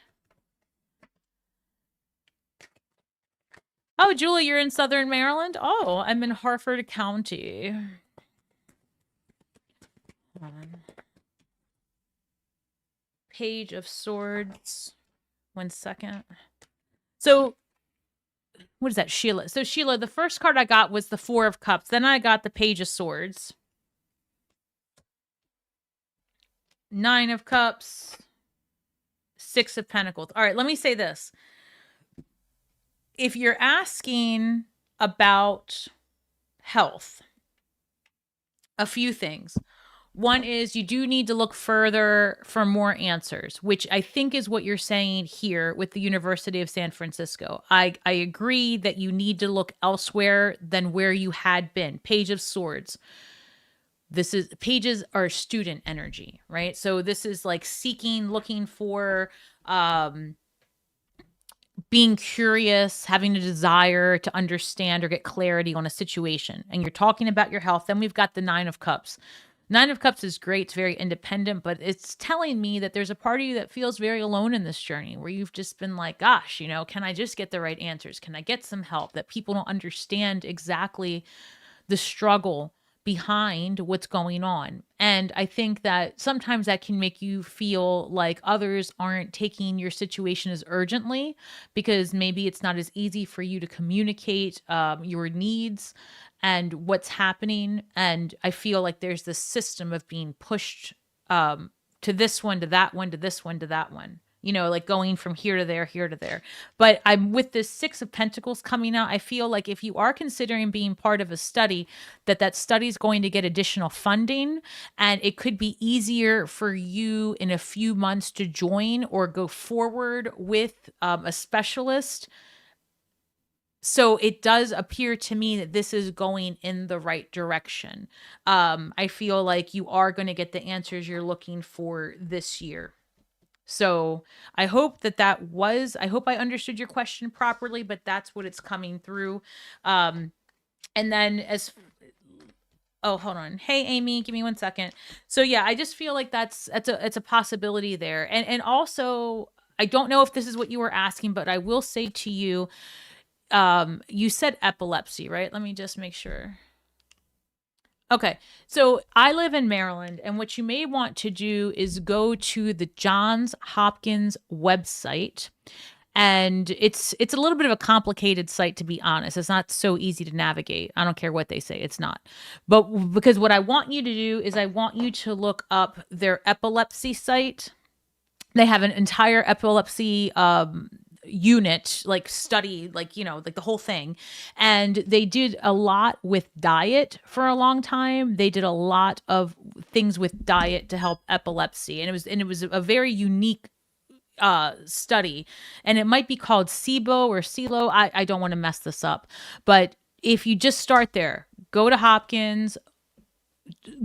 Oh, Julie, you're in Southern Maryland? Oh, I'm in Harford County. Hold on. Page of Swords. 1 second. So, what is that, Sheila? So, Sheila, the first card I got was the 4 of Cups. Then I got the Page of Swords. 9 of Cups. 6 of Pentacles. All right, let me say this. If you're asking about health, a few things. One is you do need to look further for more answers, which I think is what you're saying here with the University of San Francisco. I agree that you need to look elsewhere than where you had been. Page of Swords. Pages are student energy, right? So this is like seeking, looking for, being curious, having a desire to understand or get clarity on a situation. And you're talking about your health. Then we've got the 9 of Cups. 9 of Cups is great. It's very independent, but it's telling me that there's a part of you that feels very alone in this journey, where you've just been like, gosh, can I just get the right answers? Can I get some help? That people don't understand exactly the struggle behind what's going on. And I think that sometimes that can make you feel like others aren't taking your situation as urgently, because maybe it's not as easy for you to communicate your needs and what's happening. And I feel like there's this system of being pushed to this one, to that one, to this one, to that one. Like going from here to there, here to there. But I'm with this 6 of Pentacles coming out. I feel like if you are considering being part of a study, that study is going to get additional funding, and it could be easier for you in a few months to join or go forward with a specialist. So it does appear to me that this is going in the right direction. I feel like you are going to get the answers you're looking for this year. So I hope I hope I understood your question properly, but that's what it's coming through. And then hold on. Hey, Amy, give me 1 second. So yeah, I just feel like it's a possibility there. And also, I don't know if this is what you were asking, but I will say to you, you said epilepsy, right? Let me just make sure. Okay, so I live in Maryland, and what you may want to do is go to the Johns Hopkins website, And it's a little bit of a complicated site, to be honest. It's not so easy to navigate. I don't care what they say, it's not. But because what I want you to do is I want you to look up their epilepsy site. They have an entire epilepsy unit, like study, like, you know, like the whole thing. And they did a lot with diet for a long time. They did a lot of things with diet to help epilepsy. And it was a very unique study. And it might be called SIBO or SILO. I don't want to mess this up. But if you just start there, go to Hopkins,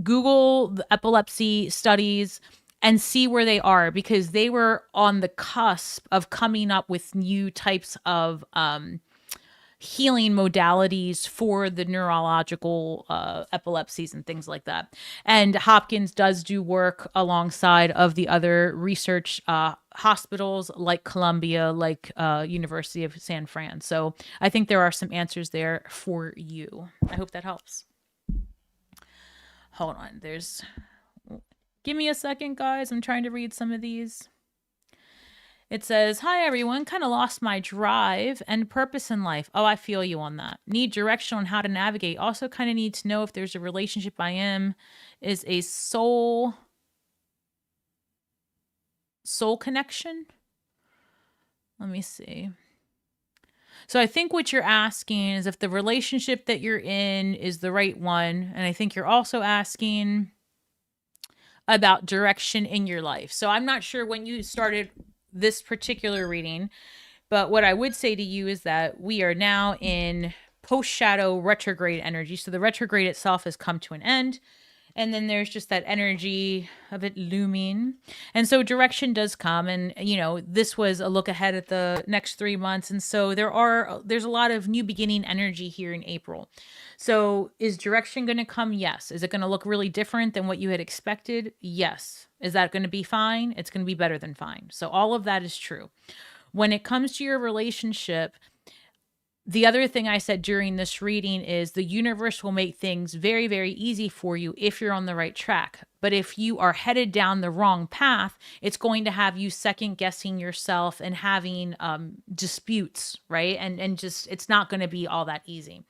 Google the epilepsy studies, and see where they are, because they were on the cusp of coming up with new types of healing modalities for the neurological epilepsies and things like that. And Hopkins does do work alongside of the other research hospitals like Columbia, like University of San Fran. So I think there are some answers there for you. I hope that helps. Hold on. Give me a second, guys. I'm trying to read some of these. It says, hi, everyone. Kind of lost my drive and purpose in life. Oh, I feel you on that. Need direction on how to navigate. Also kind of need to know if there's a relationship is a soul connection. Let me see. So I think what you're asking is if the relationship that you're in is the right one. And I think you're also asking about direction in your life. So I'm not sure when you started this particular reading, but what I would say to you is that we are now in post-shadow retrograde energy. So the retrograde itself has come to an end. And then there's just that energy of it looming. And so direction does come. And, you know, this was a look ahead at the next 3 months. And so there's a lot of new beginning energy here in April. So is direction going to come? Yes. Is it going to look really different than what you had expected? Yes. Is that going to be fine? It's going to be better than fine. So all of that is true. When it comes to your relationship, the other thing I said during this reading is the universe will make things very, very easy for you if you're on the right track. But if you are headed down the wrong path, it's going to have you second guessing yourself and having disputes, right? And just, it's not going to be all that easy.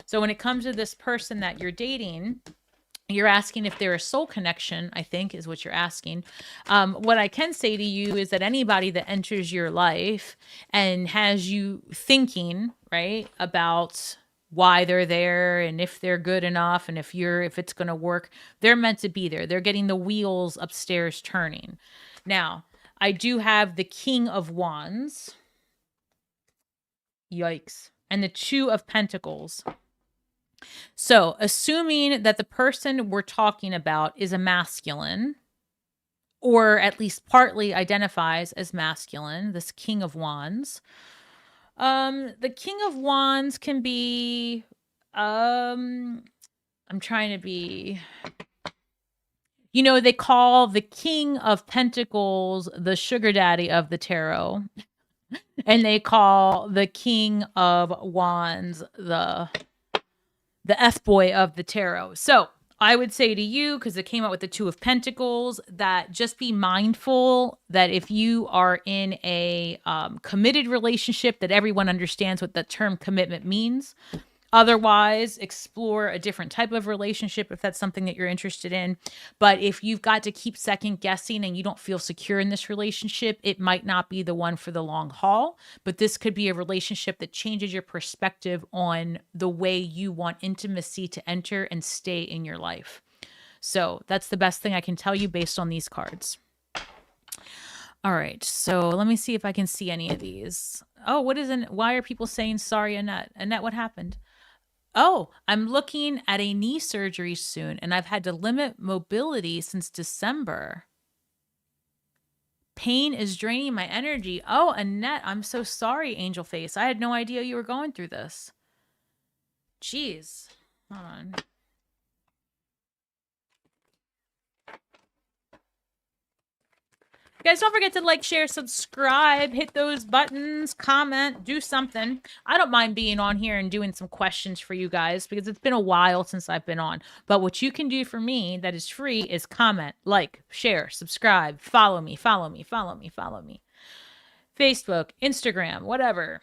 So when it comes to this person that you're dating, you're asking if they're a soul connection, I think is what you're asking. What I can say to you is that anybody that enters your life and has you thinking, right, about why they're there and if they're good enough and if it's going to work, they're meant to be there. They're getting the wheels upstairs turning. Now, I do have the King of Wands. Yikes. And the Two of Pentacles. So, assuming that the person we're talking about is a masculine, or at least partly identifies as masculine, this King of Wands. The King of Wands can be, I'm trying to be, you know, they call the King of Pentacles the sugar daddy of the tarot. And they call the King of Wands the F-boy of the tarot. So I would say to you, because it came out with the Two of Pentacles, that just be mindful that if you are in a committed relationship, that everyone understands what the term commitment means. Otherwise, explore a different type of relationship if that's something that you're interested in. But if you've got to keep second guessing and you don't feel secure in this relationship, it might not be the one for the long haul. But this could be a relationship that changes your perspective on the way you want intimacy to enter and stay in your life. So that's the best thing I can tell you based on these cards. All right, so let me see if I can see any of these. Oh, why are people saying sorry, Annette? Annette, what happened? Oh, I'm looking at a knee surgery soon, and I've had to limit mobility since December. Pain is draining my energy. Oh, Annette, I'm so sorry, Angel Face. I had no idea you were going through this. Jeez. Hold on. Guys, don't forget to like, share, subscribe, hit those buttons, comment, do something. I don't mind being on here and doing some questions for you guys because it's been a while since I've been on. But what you can do for me that is free is comment, like, share, subscribe, follow me, follow me, follow me, follow me. Facebook, Instagram, whatever.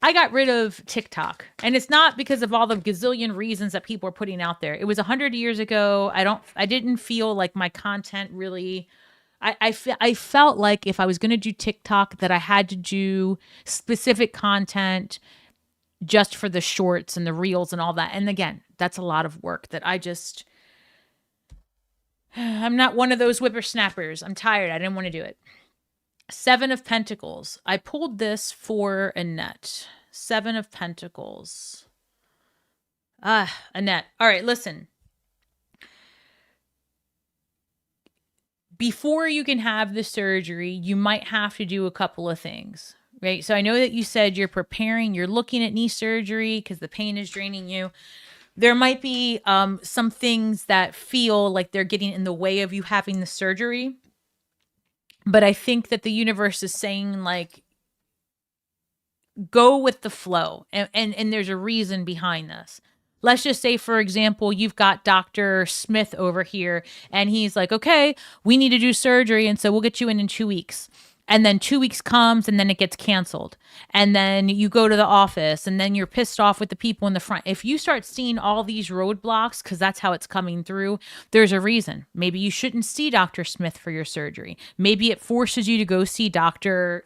I got rid of TikTok, and it's not because of all the gazillion reasons that people are putting out there. It was 100 years ago. I didn't feel like my content really. I felt like if I was going to do TikTok, that I had to do specific content just for the shorts and the reels and all that. And again, that's a lot of work that I'm not one of those whippersnappers. I'm tired. I didn't want to do it. 7 of Pentacles. I pulled this for Annette. 7 of Pentacles. Annette. All right, listen. Before you can have the surgery, you might have to do a couple of things, right? So I know that you said you're preparing, you're looking at knee surgery because the pain is draining you. There might be some things that feel like they're getting in the way of you having the surgery. But I think that the universe is saying, like, go with the flow. And there's a reason behind this. Let's just say, for example, you've got Dr. Smith over here, and he's like, okay, we need to do surgery, and so we'll get you in 2 weeks. And then 2 weeks comes, and then it gets canceled. And then you go to the office, and then you're pissed off with the people in the front. If you start seeing all these roadblocks, because that's how it's coming through, there's a reason. Maybe you shouldn't see Dr. Smith for your surgery. Maybe it forces you to go see Dr.,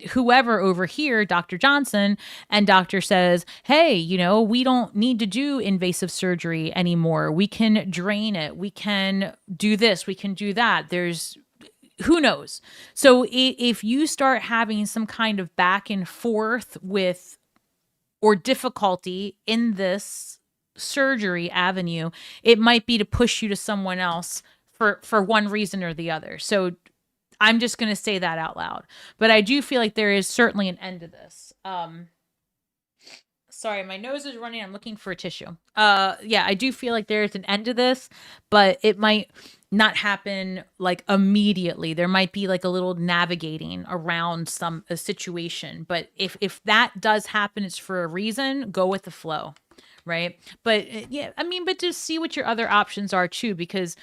whoever over here, Dr. Johnson, and doctor says, hey, we don't need to do invasive surgery anymore. We can drain it. We can do this. We can do that. Who knows? So if you start having some kind of back and forth with or difficulty in this surgery avenue, it might be to push you to someone else for one reason or the other. So I'm just going to say that out loud. But I do feel like there is certainly an end to this. Sorry, my nose is running. I'm looking for a tissue. Yeah, I do feel like there's an end to this, but it might not happen like immediately. There might be like a little navigating around a situation. But if that does happen, it's for a reason. Go with the flow, right? But yeah, but just see what your other options are too, because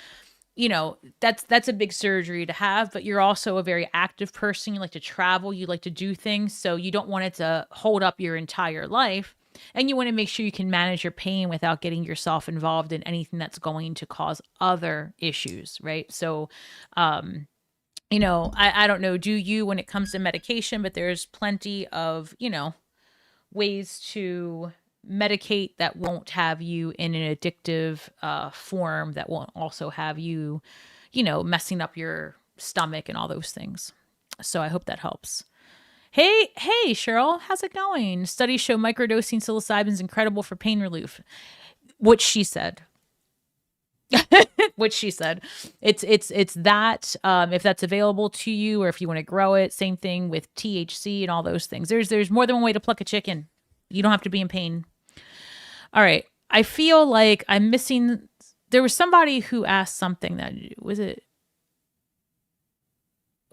that's a big surgery to have, but you're also a very active person. You like to travel, you like to do things, so you don't want it to hold up your entire life. And you want to make sure you can manage your pain without getting yourself involved in anything that's going to cause other issues, right? So, I don't know, do you when it comes to medication, but there's plenty of, ways to medicate that won't have you in an addictive form, that won't also have you, messing up your stomach and all those things. So I hope that helps. Hey, Cheryl, how's it going? Studies show microdosing psilocybin is incredible for pain relief. What she said. It's that, if that's available to you, or if you want to grow it, same thing with THC and all those things. There's more than one way to pluck a chicken. You don't have to be in pain. All right. I feel like I'm missing. There was somebody who asked something was it?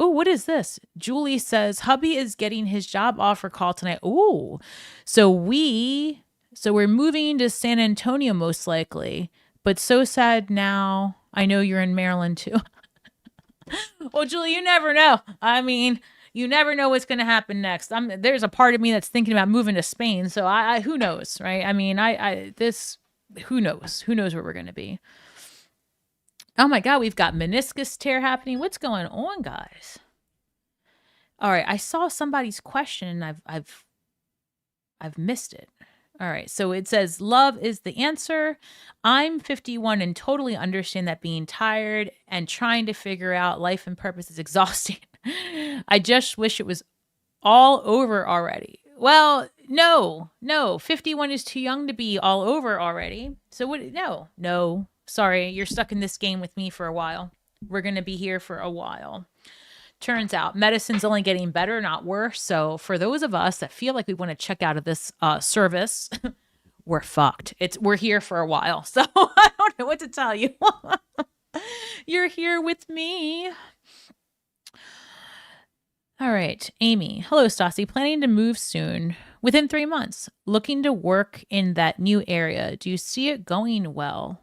Oh, what is this? Julie says, hubby is getting his job offer call tonight. Oh, so we're moving to San Antonio most likely, but so sad now. I know you're in Maryland too. Well, Julie, you never know. You never know what's going to happen next. There's a part of me that's thinking about moving to Spain. So who knows, right? Who knows? Who knows where we're going to be? Oh my God, we've got meniscus tear happening. What's going on, guys? All right, I saw somebody's question and I've missed it. All right, so it says, love is the answer. I'm 51 and totally understand that being tired and trying to figure out life and purpose is exhausting. I just wish it was all over already. Well, no, 51 is too young to be all over already. So no. Sorry, you're stuck in this game with me for a while. We're going to be here for a while. Turns out medicine's only getting better, not worse. So for those of us that feel like we want to check out of this service, we're fucked. We're here for a while. So I don't know what to tell you. You're here with me. All right, Amy. Hello, Stasi. Planning to move soon. Within 3 months. Looking to work in that new area. Do you see it going well?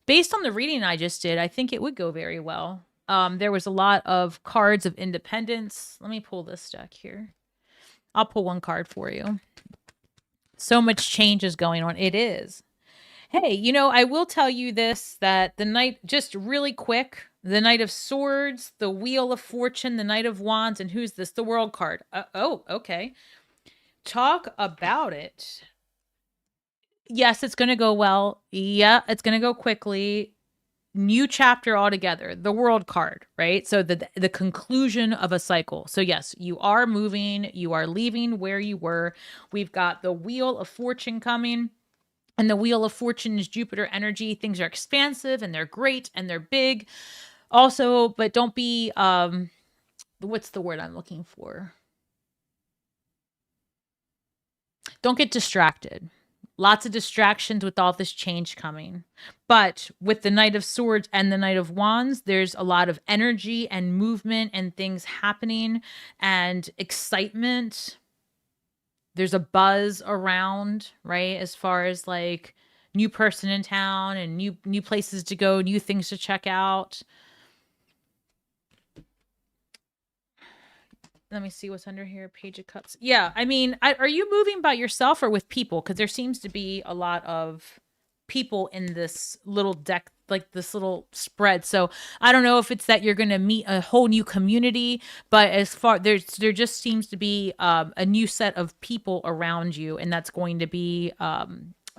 Based on the reading I just did, I think it would go very well. There was a lot of cards of independence. Let me pull this deck here. I'll pull one card for you. So much change is going on. It is. Hey, I will tell you this, that the Knight, just really quick, the Knight of Swords, the Wheel of Fortune, the Knight of Wands, and who's this? The World card. Okay. Talk about it. Yes, it's going to go well. Yeah, it's going to go quickly. New chapter altogether. The World card, right? So the conclusion of a cycle. So yes, you are moving. You are leaving where you were. We've got the Wheel of Fortune coming. And the Wheel of Fortune is Jupiter energy. Things are expansive and they're great and they're big. Also, but don't be, what's the word I'm looking for? Don't get distracted. Lots of distractions with all this change coming. But with the Knight of Swords and the Knight of Wands, there's a lot of energy and movement and things happening and excitement. There's a buzz around, right? As far as like new person in town and new places to go, new things to check out. Let me see what's under here. Page of Cups. Yeah, I mean, are you moving by yourself or with people? Because there seems to be a lot of people in this little deck, like this little spread. So I don't know if it's that you're going to meet a whole new community, but as far there just seems to be a new set of people around you, and that's going to be a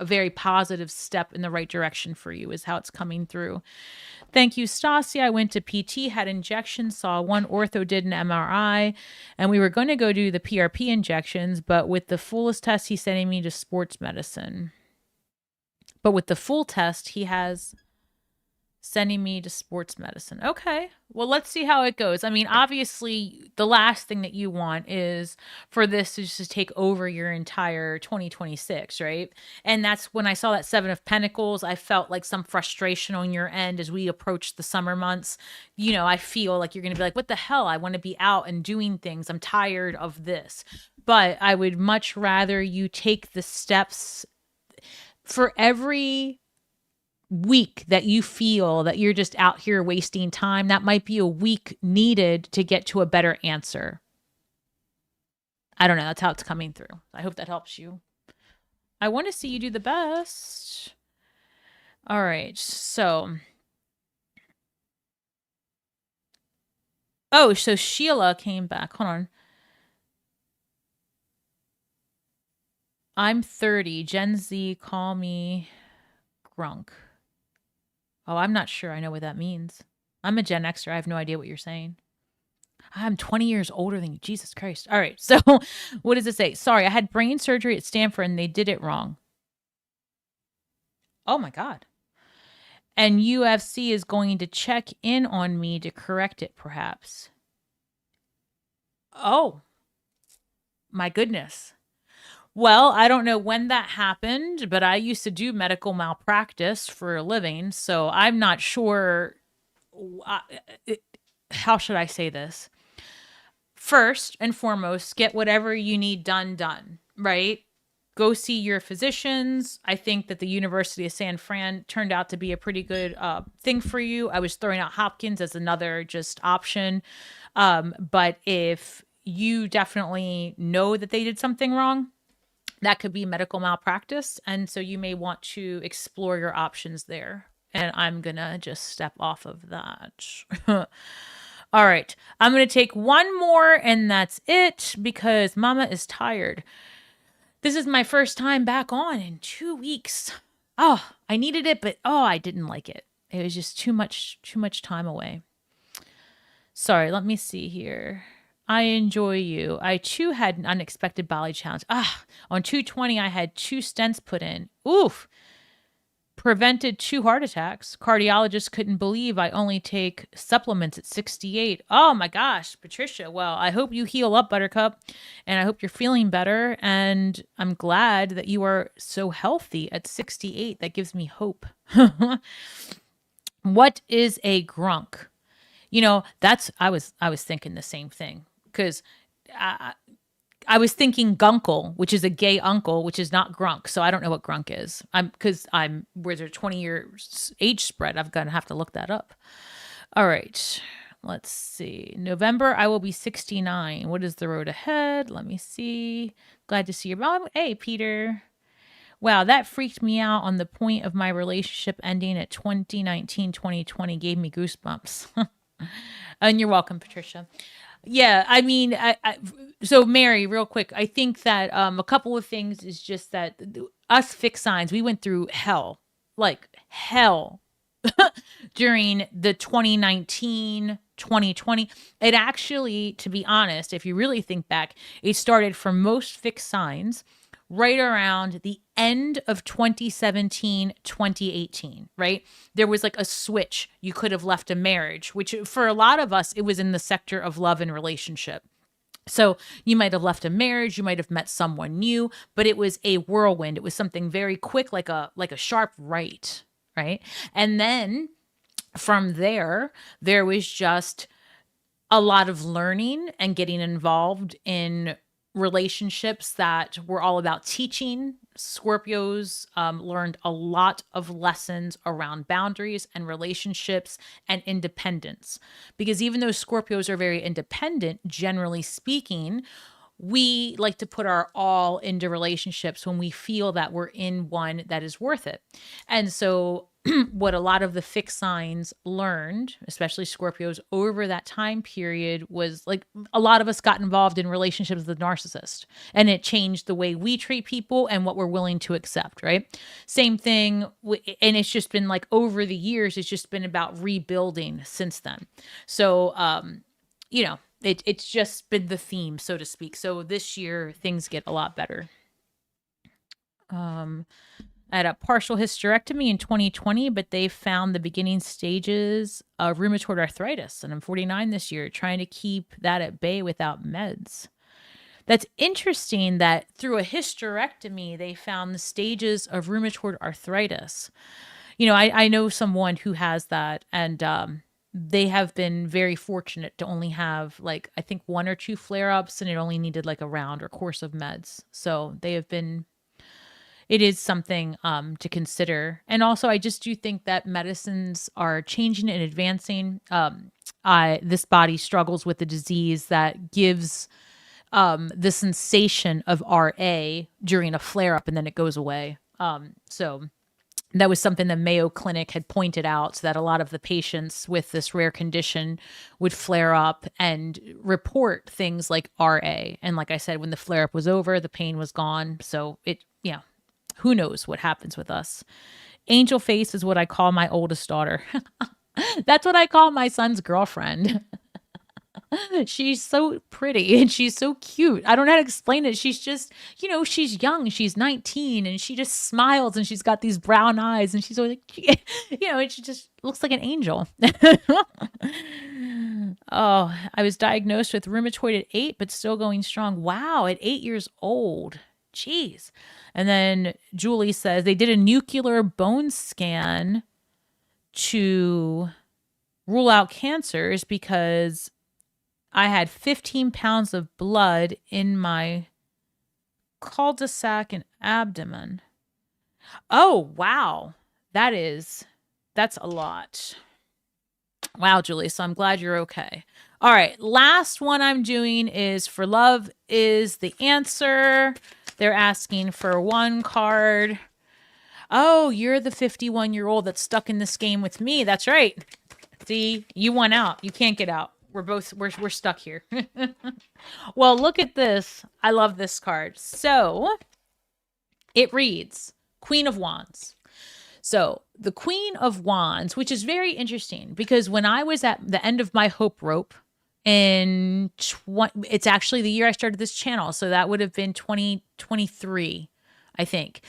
very positive step in the right direction for you, is how it's coming through. Thank you, Stasi. I went to PT, had injections, saw one ortho, did an MRI, and we were going to go do the PRP injections, but with the fullest test, he's sending me to sports medicine. But with the full test, he has sending me to sports medicine. Okay, well, let's see how it goes. I mean, obviously, the last thing that you want is for this to just take over your entire 2026, right? And that's when I saw that Seven of Pentacles, I felt like some frustration on your end as we approach the summer months. I feel like you're going to be like, what the hell? I want to be out and doing things. I'm tired of this. But I would much rather you take the steps. For every week that you feel that you're just out here wasting time, that might be a week needed to get to a better answer. I don't know. That's how it's coming through. I hope that helps you. I want to see you do the best. All right. So. Oh, so Sheila came back. Hold on. I'm 30. Gen Z, call me grunk. Oh, I'm not sure I know what that means. I'm a Gen Xer. I have no idea what you're saying. I'm 20 years older than you. Jesus Christ. All right. So what does it say? Sorry, I had brain surgery at Stanford and they did it wrong. Oh my God. And UFC is going to check in on me to correct it, perhaps. Oh, my goodness. Well, I don't know when that happened, but I used to do medical malpractice for a living, so I'm not sure. How should I say this? First and foremost, get whatever you need done, right? Go see your physicians. I think that the University of San Fran turned out to be a pretty good thing for you. I was throwing out Hopkins as another just option. But if you definitely know that they did something wrong, that could be medical malpractice. And so you may want to explore your options there. And I'm going to just step off of that. All right. I'm going to take one more and that's it because Mama is tired. This is my first time back on in 2 weeks. Oh, I needed it, but I didn't like it. It was just too much time away. Sorry, let me see here. I enjoy you. I too had an unexpected body challenge. On 220, I had 2 stents put in. Oof. Prevented 2 heart attacks. Cardiologist couldn't believe I only take supplements at 68. Oh my gosh, Patricia. Well, I hope you heal up, Buttercup, and I hope you're feeling better. And I'm glad that you are so healthy at 68. That gives me hope. What is a grunk? I was thinking the same thing because I was thinking gunkle, which is a gay uncle, which is not grunk. So I don't know what grunk is. Where there's a 20 years age spread. I'm going to have to look that up. All right. Let's see. November, I will be 69. What is the road ahead? Let me see. Glad to see your mom. Hey, Peter. Wow, that freaked me out on the point of my relationship ending at 2019, 2020. Gave me goosebumps. And you're welcome, Patricia. Yeah, I mean, so Mary, real quick, I think that a couple of things is just that us fixed signs, we went through hell, like hell during the 2019, 2020. It actually, to be honest, if you really think back, it started for most fixed signs right around the end of 2017, 2018, right? There was like a switch. You could have left a marriage, which for a lot of us, it was in the sector of love and relationship. So you might have left a marriage, you might have met someone new, but it was a whirlwind. It was something very quick, like a sharp right, right? And then from there was just a lot of learning and getting involved in relationships that were all about teaching. Scorpios learned a lot of lessons around boundaries and relationships and independence. Because even though Scorpios are very independent, generally speaking, we like to put our all into relationships when we feel that we're in one that is worth it. And so what a lot of the fixed signs learned, especially Scorpios over that time period, was like a lot of us got involved in relationships with the narcissist, and it changed the way we treat people and what we're willing to accept, right? Same thing. And it's just been like over the years, it's just been about rebuilding since then. So, it's just been the theme, so to speak. So this year things get a lot better. I had a partial hysterectomy in 2020, but they found the beginning stages of rheumatoid arthritis. And I'm 49 this year, trying to keep that at bay without meds. That's interesting that through a hysterectomy, they found the stages of rheumatoid arthritis. I know someone who has that, and they have been very fortunate to only have like, I think 1 or 2 flare-ups, and it only needed like a round or course of meds. So they have been... It is something to consider. And also, I just do think that medicines are changing and advancing. This body struggles with a disease that gives the sensation of RA during a flare-up, and then it goes away. So that was something the Mayo Clinic had pointed out, that a lot of the patients with this rare condition would flare up and report things like RA. And like I said, when the flare-up was over, the pain was gone. So who knows what happens with us. Angel face is what I call my oldest daughter. That's what I call my son's girlfriend. She's so pretty and she's so cute. I don't know how to explain it. She's just, she's young. She's 19 and she just smiles and she's got these brown eyes and she's always like, and she just looks like an angel. Oh, I was diagnosed with rheumatoid at 8, but still going strong. Wow, at 8 years old. Jeez. And then Julie says they did a nuclear bone scan to rule out cancers because I had 15 pounds of blood in my cul-de-sac and abdomen. Oh, wow. That's a lot. Wow, Julie. So I'm glad you're okay. All right. Last one I'm doing is for love is the answer. They're asking for 1 card. Oh, you're the 51-year-old that's stuck in this game with me. That's right. See, you won out. You can't get out. We're stuck here. Well, look at this. I love this card. So it reads Queen of Wands. So the Queen of Wands, which is very interesting because when I was at the end of my hope rope, it's actually the year I started this channel. So that would have been 2023, I think.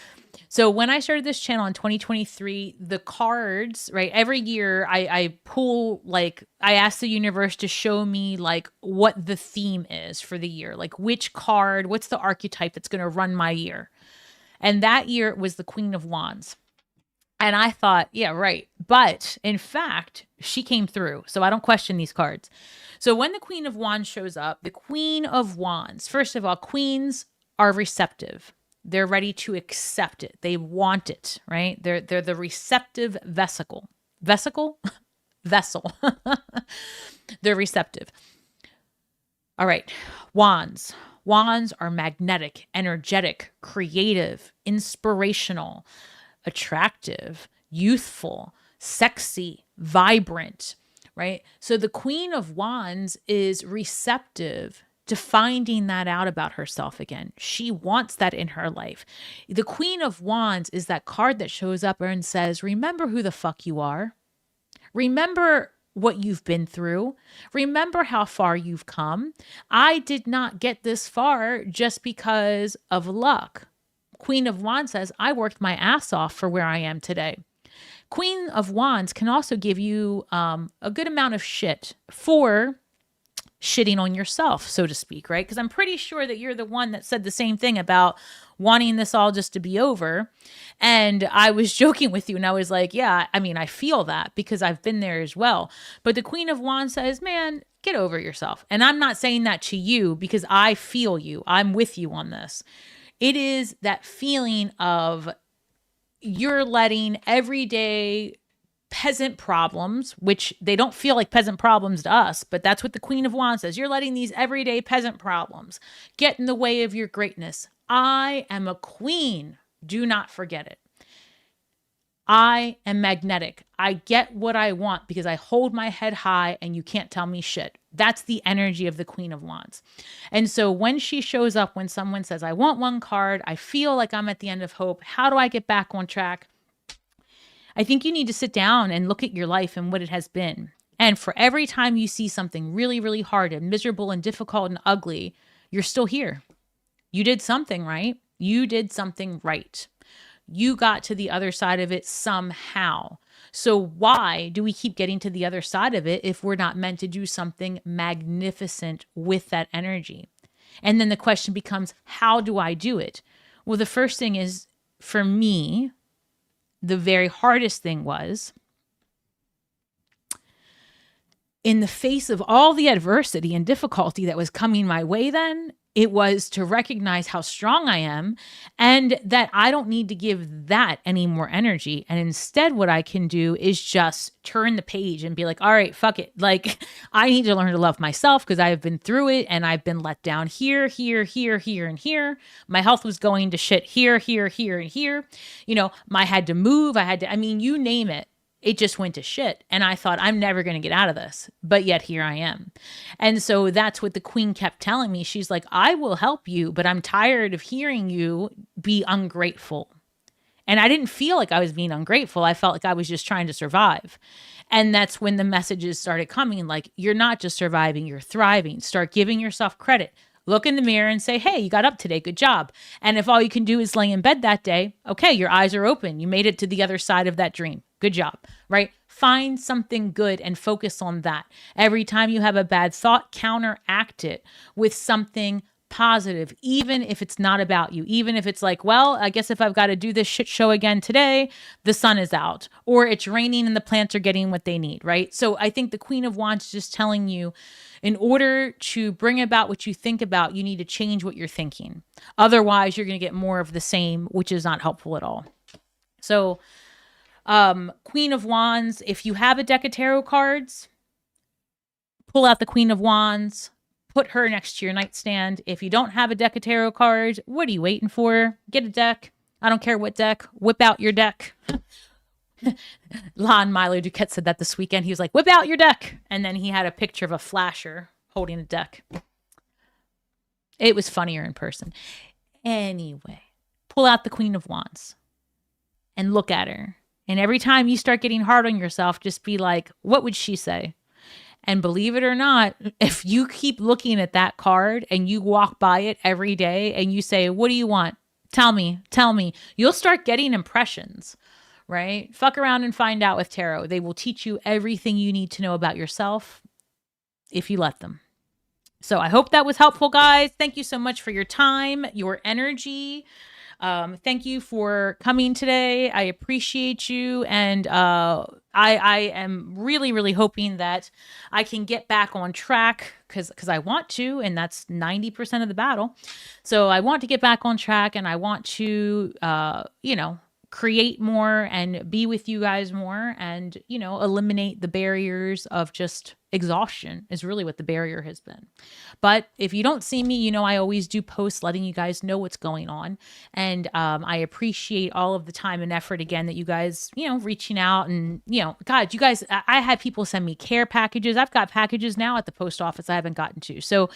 So when I started this channel in 2023, the cards, right? Every year I pull, like, I ask the universe to show me like what the theme is for the year, like which card, what's the archetype that's going to run my year. And that year it was the Queen of Wands. And I thought, yeah, right. But in fact, she came through. So I don't question these cards. So when the Queen of Wands shows up, the Queen of Wands, first of all, queens are receptive. They're ready to accept it. They want it, right? They're the receptive vesicle. Vesicle? vessel. They're receptive. All right. Wands. Wands are magnetic, energetic, creative, inspirational, attractive, youthful, sexy, vibrant, right? So the Queen of Wands is receptive to finding that out about herself again. She wants that in her life. The Queen of Wands is that card that shows up and says, remember who the fuck you are. Remember what you've been through. Remember how far you've come. I did not get this far just because of luck. Queen of Wands says, I worked my ass off for where I am today. Queen of Wands can also give you a good amount of shit for shitting on yourself, so to speak, right? Because I'm pretty sure that you're the one that said the same thing about wanting this all just to be over. And I was joking with you and I was like, yeah, I mean, I feel that because I've been there as well. But the Queen of Wands says, man, get over yourself. And I'm not saying that to you because I feel you. I'm with you on this. It is that feeling of you're letting everyday peasant problems, which they don't feel like peasant problems to us, but that's what the Queen of Wands says. You're letting these everyday peasant problems get in the way of your greatness. I am a queen. Do not forget it. I am magnetic. I get what I want because I hold my head high and you can't tell me shit. That's the energy of the Queen of Wands. And so when she shows up, when someone says, I want one card, I feel like I'm at the end of hope. How do I get back on track? I think you need to sit down and look at your life and what it has been. And for every time you see something really, really hard and miserable and difficult and ugly, you're still here. You did something right. You did something right. You got to the other side of it somehow. So why do we keep getting to the other side of it if we're not meant to do something magnificent with that energy? And then the question becomes, how do I do it? Well, the first thing is, for me, the very hardest thing was, in the face of all the adversity and difficulty that was coming my way then, it was to recognize how strong I am and that I don't need to give that any more energy. And instead, what I can do is just turn the page and be like, all right, fuck it. Like, I need to learn to love myself because I have been through it and I've been let down here, here, here, here, and here. My health was going to shit here, here, here, and here. You know, I had to move. I mean, you name it. It just went to shit. And I thought, I'm never going to get out of this. But yet here I am. And so that's what the Queen kept telling me. She's like, I will help you, but I'm tired of hearing you be ungrateful. And I didn't feel like I was being ungrateful. I felt like I was just trying to survive. And that's when the messages started coming. Like, you're not just surviving, you're thriving. Start giving yourself credit. Look in the mirror and say, hey, you got up today. Good job. And if all you can do is lay in bed that day, okay, your eyes are open. You made it to the other side of that dream. Good job, right? Find something good and focus on that. Every time you have a bad thought, counteract it with something positive, even if it's not about you, even if it's like, well, I guess if I've got to do this shit show again today, the sun is out or it's raining and the plants are getting what they need, right? So I think the Queen of Wands is just telling you, in order to bring about what you think about, you need to change what you're thinking. Otherwise, you're going to get more of the same, which is not helpful at all. So Queen of Wands, if you have a deck of tarot cards, pull out the Queen of Wands, put her next to your nightstand. If you don't have a deck of tarot cards, what are you waiting for? Get a deck. I don't care what deck. Whip out your deck. Lon Milo Duquette said that this weekend. He was like, whip out your deck. And then he had a picture of a flasher holding a deck. It was funnier in person. Anyway, pull out the Queen of Wands and look at her. And every time you start getting hard on yourself, just be like, what would she say? And believe it or not, if you keep looking at that card and you walk by it every day and you say, what do you want? Tell me, you'll start getting impressions, right? Fuck around and find out with tarot. They will teach you everything you need to know about yourself if you let them. So I hope that was helpful, guys. Thank you so much for your time, your energy. Thank you for coming today. I appreciate you. And I am really, really hoping that I can get back on track because I want to, and that's 90% of the battle. So I want to get back on track and I want to, create more and be with you guys more and, eliminate the barriers of just exhaustion is really what the barrier has been. But if you don't see me, I always do posts letting you guys know what's going on. And I appreciate all of the time and effort again that you guys, reaching out and, God, you guys, I had people send me care packages. I've got packages now at the post office I haven't gotten to. So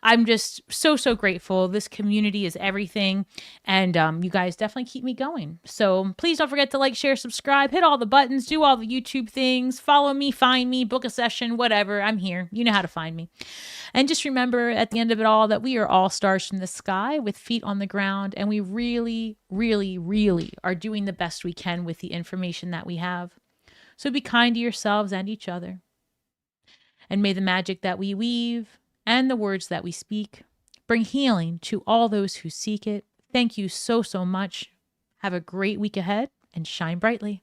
I'm just so, so grateful. This community is everything. And you guys definitely keep me going. So please don't forget to like, share, subscribe, hit all the buttons, do all the YouTube things, follow me, find me, book a session, whatever. I'm here. You know how to find me. And just remember at the end of it all that we are all stars from the sky with feet on the ground. And we really, really, really are doing the best we can with the information that we have. So be kind to yourselves and each other. And may the magic that we weave and the words that we speak bring healing to all those who seek it. Thank you so, so much. Have a great week ahead and shine brightly.